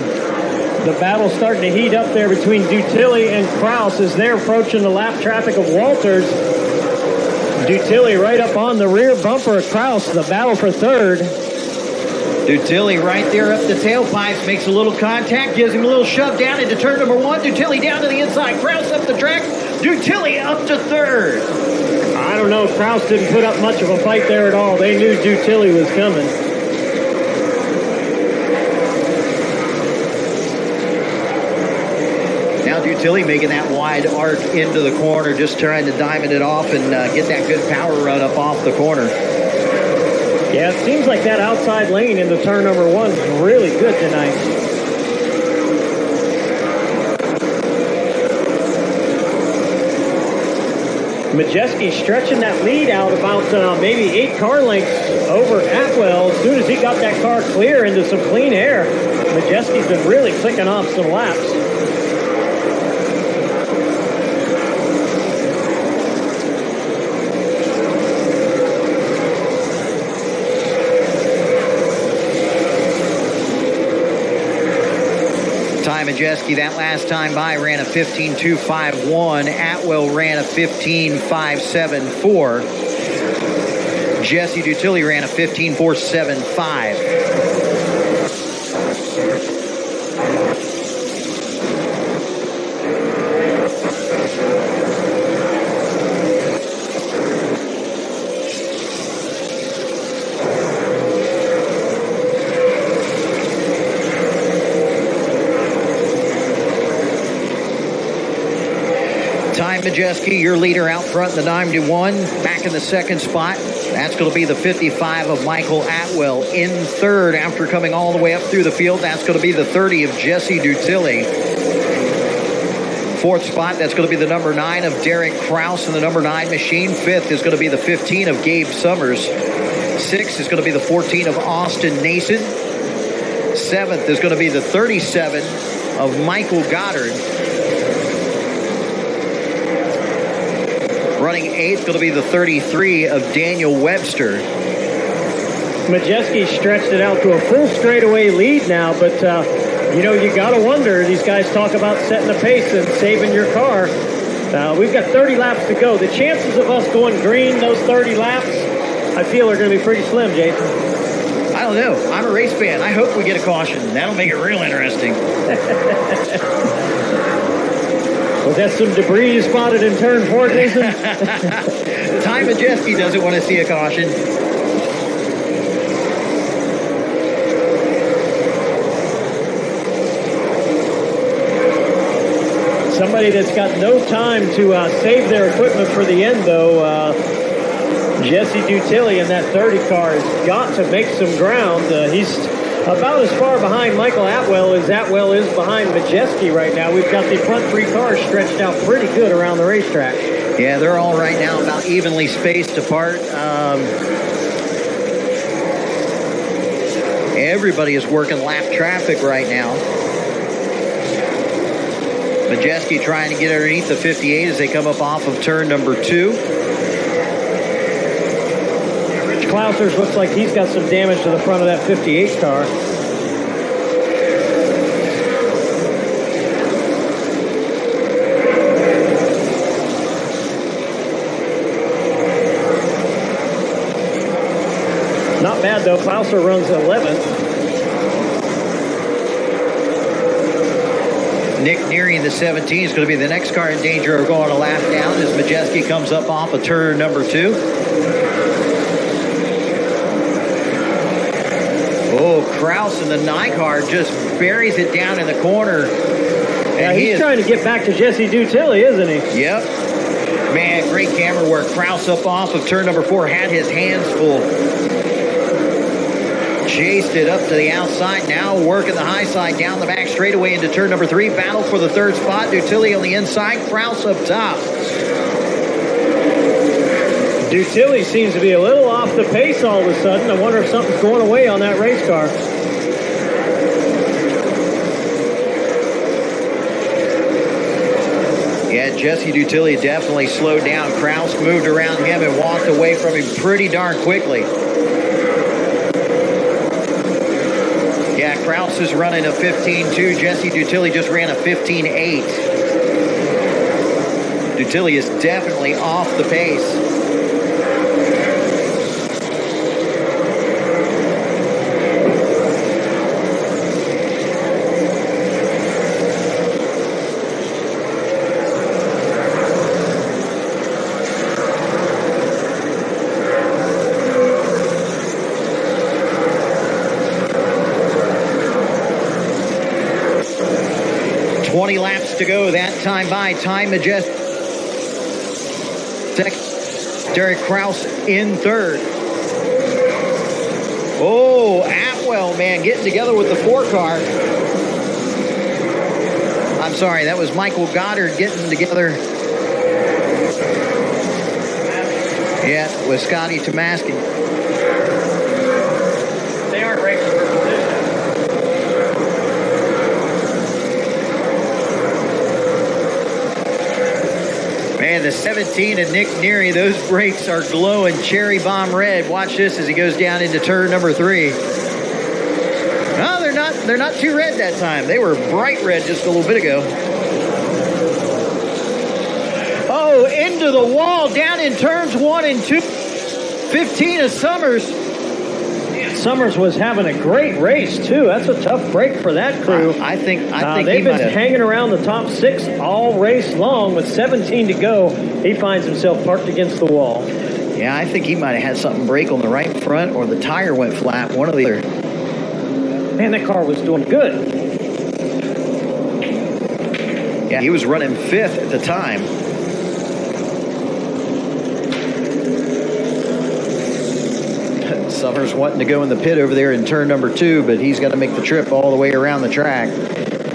The battle's starting to heat up there between Dutilli and Kraus as they're approaching the lap traffic of Walters. Dutilli right up on the rear bumper of Kraus. The battle for 3rd. Dutilli right there up the tailpipes, makes a little contact, gives him a little shove down into turn number 1. Dutilli down to the inside, Kraus up the track. Dutilli up to third. I don't know. Kraus didn't put up much of a fight there at all. They knew Dutilli was coming. Now Dutilli making that wide arc into the corner, just trying to diamond it off and get that good power run up off the corner. Yeah, it seems like that outside lane into turn number 1 is really good tonight. Majeski stretching that lead out about maybe 8 car lengths over Atwell. As soon as he got that car clear into some clean air, Majeski's been really clicking off some laps. Majeski that last time by ran a 15.251. Atwell ran a 15.574. Jesse Dutilli ran a 15.475. Majeski, your leader out front in the 91, back in the second spot. That's going to be the 55 of Michael Atwell. In third, after coming all the way up through the field, that's going to be the 30 of Jesse Dutilli. Fourth spot, that's going to be the number 9 of Derek Kraus in the number 9 machine. Fifth is going to be the 15 of Gabe Summers. Sixth is going to be the 14 of Austin Nason. Seventh is going to be the 37 of Michael Goddard. Running eighth, going to be the 33 of Daniel Webster. Majeski stretched it out to a full straightaway lead now, but, you know, you got to wonder. These guys talk about setting the pace and saving your car. We've got 30 laps to go. The chances of us going green those 30 laps, I feel, are going to be pretty slim, Jason. I don't know. I'm a race fan. I hope we get a caution. That'll make it real interesting. Was that some debris spotted in turn 4, Jason? Ty Majeski doesn't want to see a caution. Somebody that's got no time to save their equipment for the end, though. Jesse Dutilli in that 30 car has got to make some ground. He's about as far behind Michael Atwell as Atwell is behind Majeski right now. We've got the front 3 cars stretched out pretty good around the racetrack. Yeah, they're all right now about evenly spaced apart. Everybody is working lap traffic right now. Majeski trying to get underneath the 58 as they come up off of turn number 2. Klausers looks like he's got some damage to the front of that 58 car. Not bad, though. Klauser runs 11th. Nick Neary in the 17 is going to be the next car in danger of going a lap down as Majeski comes up off of turn number 2. Oh, Kraus in the 9 car just buries it down in the corner. Yeah, he's trying to get back to Jesse Dutilli, isn't he? Yep. Man, great camera work. Kraus up off of turn number 4, had his hands full. Chased it up to the outside, now working the high side down the back straightaway into turn number 3. Battle for the 3rd spot. Dutilli on the inside, Kraus up top. Dutilli seems to be a little off the pace all of a sudden. I wonder if something's going away on that race car. Yeah, Jesse Dutilli definitely slowed down. Kraus moved around him and walked away from him pretty darn quickly. Yeah, Kraus is running a 15.2. Jesse Dutilli just ran a 15.8. Dutilli is definitely off the pace. 20 laps to go. That time by Ty Majestic. Derek Kraus in third. Oh, Atwell, man, getting together with the 4-car. I'm sorry, that was Michael Goddard getting together. Yeah, with Scotty Tomaski. They aren't racing for position. Man, the 17 of Nick Neary, those brakes are glowing cherry bomb red. Watch this as he goes down into turn number 3. No, they're not too red that time. They were bright red just a little bit ago. Oh, into the wall, down in turns 1 and 2. 15 of Summers. Summers was having a great race, too. That's a tough break for that crew. I think they've been hanging around the top 6 all race long with 17 to go. He finds himself parked against the wall. Yeah, I think he might have had something break on the right front or the tire went flat, one or the other. Man, that car was doing good. Yeah, he was running 5th at the time. Summers wanting to go in the pit over there in turn number 2, but he's got to make the trip all the way around the track.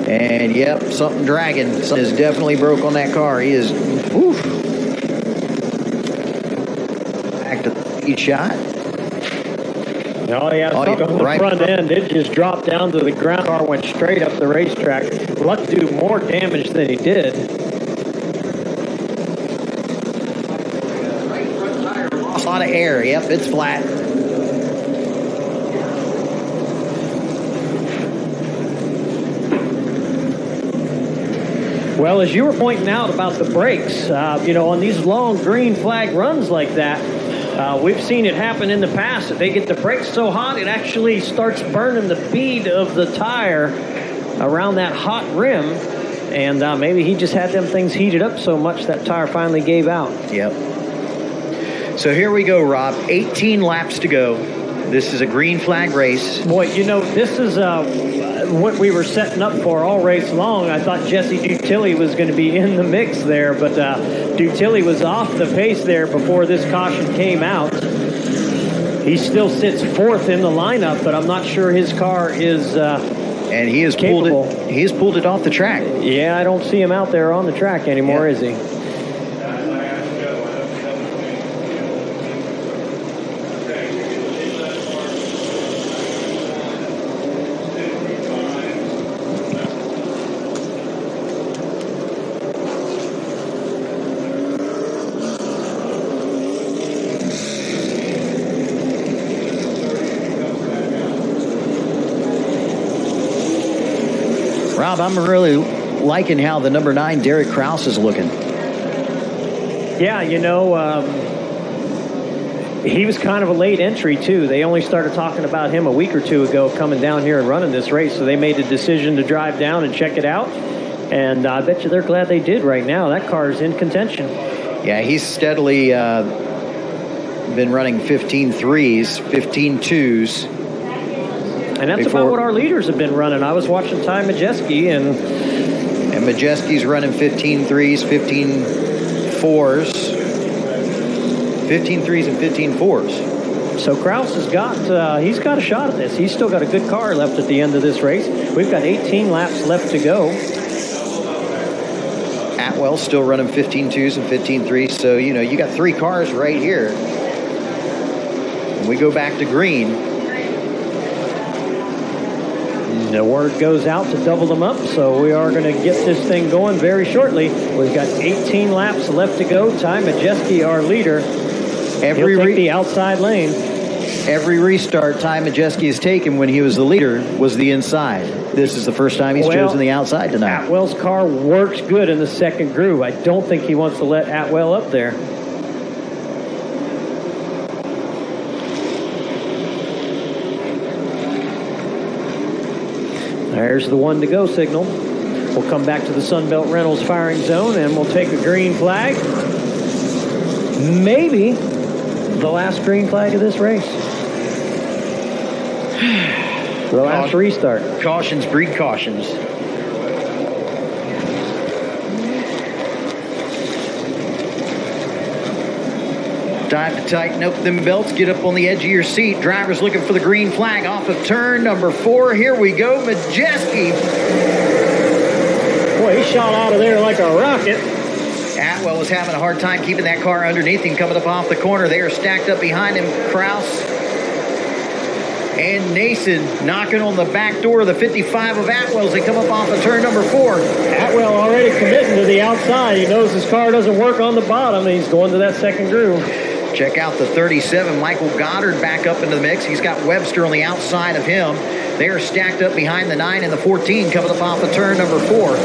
And, yep, something dragging. Something is definitely broke on that car. He is, oof. Back to the lead shot. Oh, yeah, something on the front end. It just dropped down to the ground. Car went straight up the racetrack. Luck to do more damage than he did. Lost a lot of air. Yep, it's flat. Well, as you were pointing out about the brakes, on these long green flag runs like that, we've seen it happen in the past. If they get the brakes so hot, it actually starts burning the bead of the tire around that hot rim. And maybe he just had them things heated up so much that tire finally gave out. Yep. So here we go, Rob. 18 laps to go. This is a green flag race. Boy, this is what we were setting up for all race long. I thought Jesse Dutilli was going to be in the mix there, but Dutilli was off the pace there before this caution came out. He still sits 4th in the lineup, but I'm not sure his car is and he has capable. He has pulled it off the track. Yeah, I don't see him out there on the track anymore, is he? Rob, I'm really liking how the number 9 Derek Kraus is looking. Yeah, he was kind of a late entry too. They only started talking about him a week or 2 ago coming down here and running this race, so they made a decision to drive down and check it out. And I bet you they're glad they did right now. That car is in contention. Yeah, he's steadily been running 15.3s, 15.2s. And that's about what our leaders have been running. I was watching Ty Majeski, and Majeski's running 15.3s, 15.4s, 15.3s and 15.4s. So Kraus has he's got a shot at this. He's still got a good car left at the end of this race. We've got 18 laps left to go. Atwell still running 15.2s and 15.3s. So, you got 3 cars right here. When we go back to green. The word goes out to double them up, so we are going to get this thing going very shortly. We've got 18 laps left to go. Ty Majeski, our leader. He'll take the outside lane. Every restart Ty Majeski has taken when he was the leader was the inside. This is the first time he's chosen the outside tonight. Atwell's car works good in the second groove. I don't think he wants to let Atwell up there. There's the 1 to go signal. We'll come back to the Sunbelt Rentals firing zone and we'll take a green flag. Maybe the last green flag of this race. The last restart. Cautions breed cautions. Time to tighten up them belts. Get up on the edge of your seat. Drivers looking for the green flag off of turn number 4. Here we go. Majeski. Boy, he shot out of there like a rocket. Atwell was having a hard time keeping that car underneath him coming up off the corner. They are stacked up behind him. Kraus and Nason knocking on the back door of the 55 of Atwell as they come up off of turn number 4. Atwell already committing to the outside. He knows his car doesn't work on the bottom, and he's going to that second groove. Check out the 37, Michael Goddard back up into the mix. He's got Webster on the outside of him. They are stacked up behind the 9 and the 14 coming up off of turn number 4.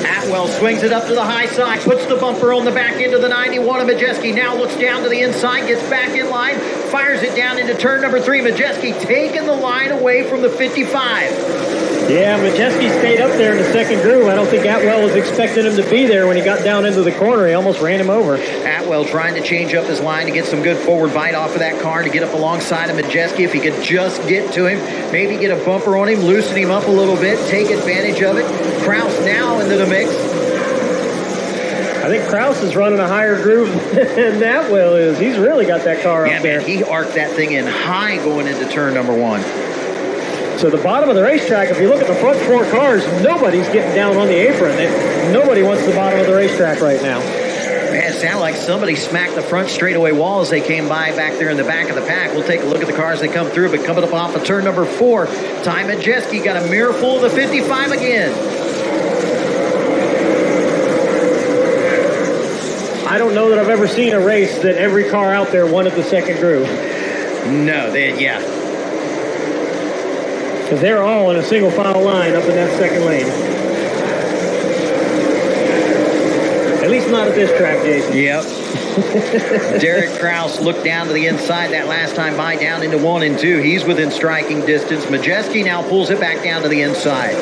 Atwell swings it up to the high side, puts the bumper on the back end of the 91 of Majeski. Now looks down to the inside, gets back in line, fires it down into turn number 3. Majeski taking the line away from the 55. Yeah, Majeski stayed up there in the second groove. I don't think Atwell was expecting him to be there when he got down into the corner. He almost ran him over. Atwell trying to change up his line to get some good forward bite off of that car to get up alongside of Majeski. If he could just get to him, maybe get a bumper on him, loosen him up a little bit, take advantage of it. Kraus now into the mix. I think Kraus is running a higher groove than Atwell is. He's really got that car up there. Man, he arced that thing in high going into turn number 1. So the bottom of the racetrack, if you look at the front 4 cars, nobody's getting down on the apron. Nobody wants the bottom of the racetrack right now. Man, it sounded like somebody smacked the front straightaway wall as they came by back there in the back of the pack. We'll take a look at the cars they come through, but coming up off of turn number 4, Ty Majeski got a mirror full of the 55 again. I don't know that I've ever seen a race that every car out there wanted the second groove. No, yeah. Because they're all in a single file line up in that second lane. At least not at this track, Jason. Yep. Derek Kraus looked down to the inside that last time by, down into 1 and 2. He's within striking distance. Majeski now pulls it back down to the inside.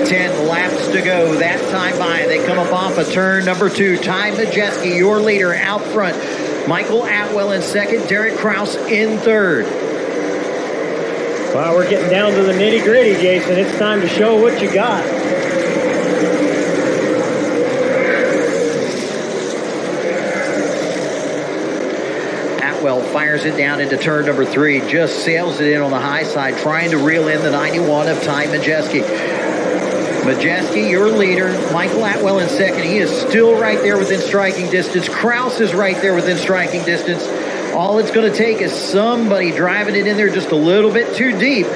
10 laps to go. That time by. They come up off of turn number 2. Ty Majeski, your leader, out front. Michael Atwell in second. Derek Kraus in third. Well, we're getting down to the nitty-gritty, Jason. It's time to show what you got. Atwell fires it down into turn number 3. Just sails it in on the high side, trying to reel in the 91 of Ty Majeski. Majeski, your leader. Michael Atwell in second. He is still right there within striking distance. Kraus is right there within striking distance. All it's going to take is somebody driving it in there just a little bit too deep.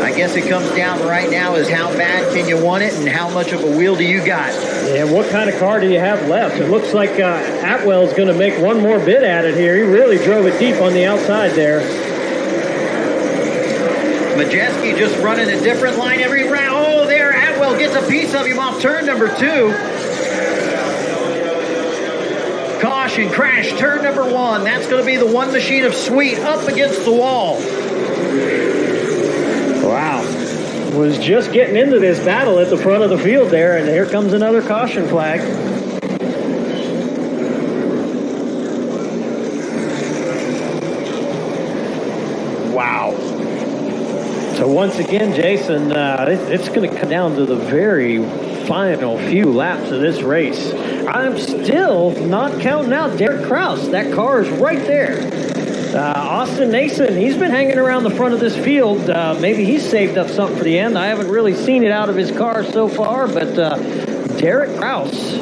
I guess it comes down right now is how bad can you want it and how much of a wheel do you got? Yeah, what kind of car do you have left? It looks like Atwell's going to make one more bid at it here. He really drove it deep on the outside there. Majeski just running a different line every round. Oh, there, Atwell gets a piece of him off turn number 2. Caution, crash, turn number 1. That's going to be the one machine of Sweet up against the wall. Wow. Was just getting into this battle at the front of the field there, and here comes another caution flag. Wow. So once again, Jason, it's going to come down to the very final few laps of this race. I'm still not counting out Derek Kraus. That car is right there. Austin Nason, he's been hanging around the front of this field. Maybe he's saved up something for the end. I haven't really seen it out of his car so far, but Derek Kraus,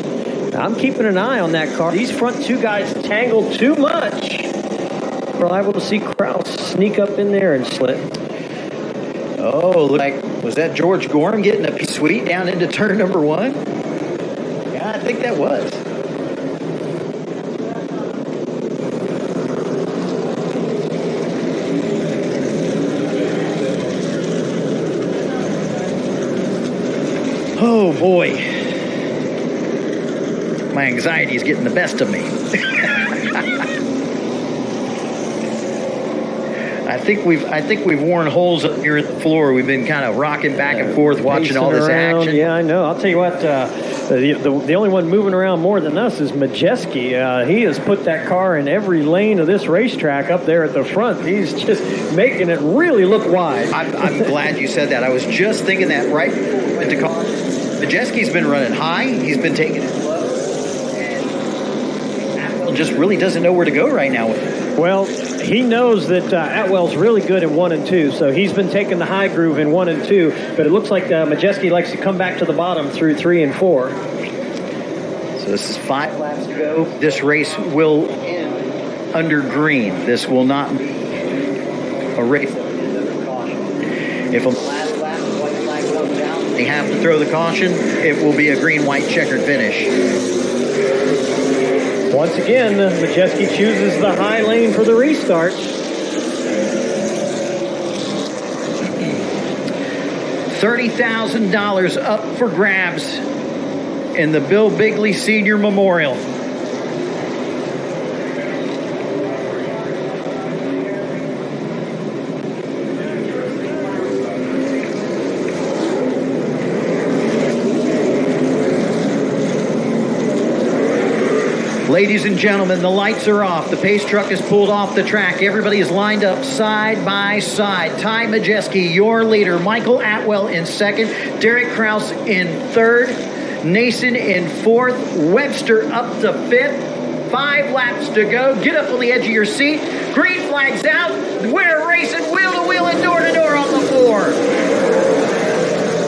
I'm keeping an eye on that car. These front 2 guys tangled too much. We're liable to see Kraus sneak up in there and slip. Oh, was that George Gorham getting a piece sweet down into turn number 1? Yeah, I think that was. Oh, boy. My anxiety is getting the best of me. I think we've worn holes up here at the floor. We've been kind of rocking back and forth, watching all this action. Yeah, I know. I'll tell you what, The only one moving around more than us is Majeski. He has put that car in every lane of this racetrack up there at the front. He's just making it really look wide. I'm glad you said that. I was just thinking that right into car. Majeski's been running high. He's been taking it slow. And Atwell just really doesn't know where to go right now with it. Well, he knows that Atwell's really good in 1 and 2, so he's been taking the high groove in 1 and 2, but it looks like Majeski likes to come back to the bottom through 3 and 4. So this is 5 laps to go. This race will end under green. This will not be a race that will end under caution. If on the last lap the white flag comes down, they have to throw the caution, it will be a green-white checkered finish. Once again, Majeski chooses the high lane for the restart. $30,000 up for grabs in the Bill Bigley Senior Memorial. Ladies and gentlemen, the lights are off. The pace truck is pulled off the track. Everybody is lined up side by side. Ty Majeski, your leader. Michael Atwell in second. Derek Kraus in third. Nason in fourth. Webster up to fifth. 5 laps to go. Get up on the edge of your seat. Green flag's out. We're racing wheel to wheel and door to door on the 4.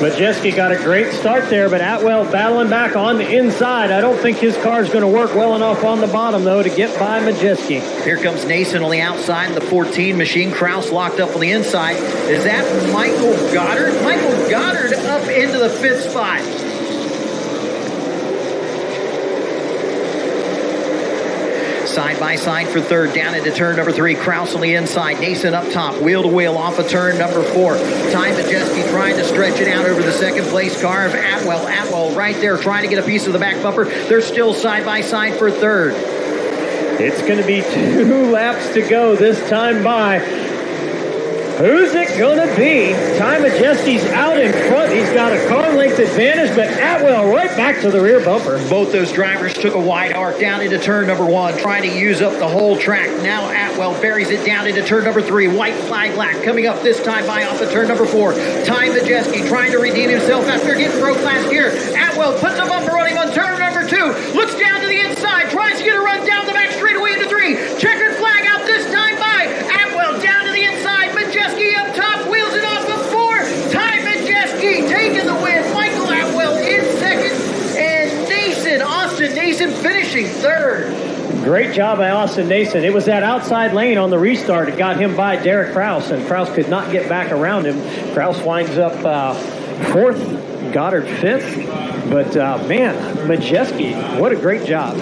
Majeski got a great start there, but Atwell battling back on the inside. I don't think his car's going to work well enough on the bottom, though, to get by Majeski. Here comes Nason on the outside in the 14 machine. Kraus locked up on the inside. Is that Michael Goddard? Michael Goddard up into the 5th spot. Side by side for third, down into turn number 3. Kraus on the inside. Nason up top, wheel to wheel off of turn number 4. Ty Majeski trying to stretch it out over the second place car of Atwell. Atwell right there trying to get a piece of the back bumper. They're still side by side for third. It's going to be 2 laps to go this time by. Who's it going to be? Ty Majeski's out in front. He's got a car length advantage, but Atwell right back to the rear bumper. Both those drivers took a wide arc down into turn number 1, trying to use up the whole track. Now Atwell buries it down into turn number 3. White flag lap coming up this time by off of turn number 4. Ty Majeski trying to redeem himself after getting broke last year. Atwell puts a bumper on him on turn number 2. Looks down to the inside, tries to get a run down the back straightaway into 3. Checkered flag out this time by Atwell down to the inside. Majeski up top, wheels it off of 4. Ty Majeski taking the win. Michael Atwell in second. And Austin Nason finishing third. Great job by Austin Nason. It was that outside lane on the restart that got him by Derek Kraus, and Kraus could not get back around him. Kraus winds up 4th, Goddard 5th. But, man, Majeski, what a great job.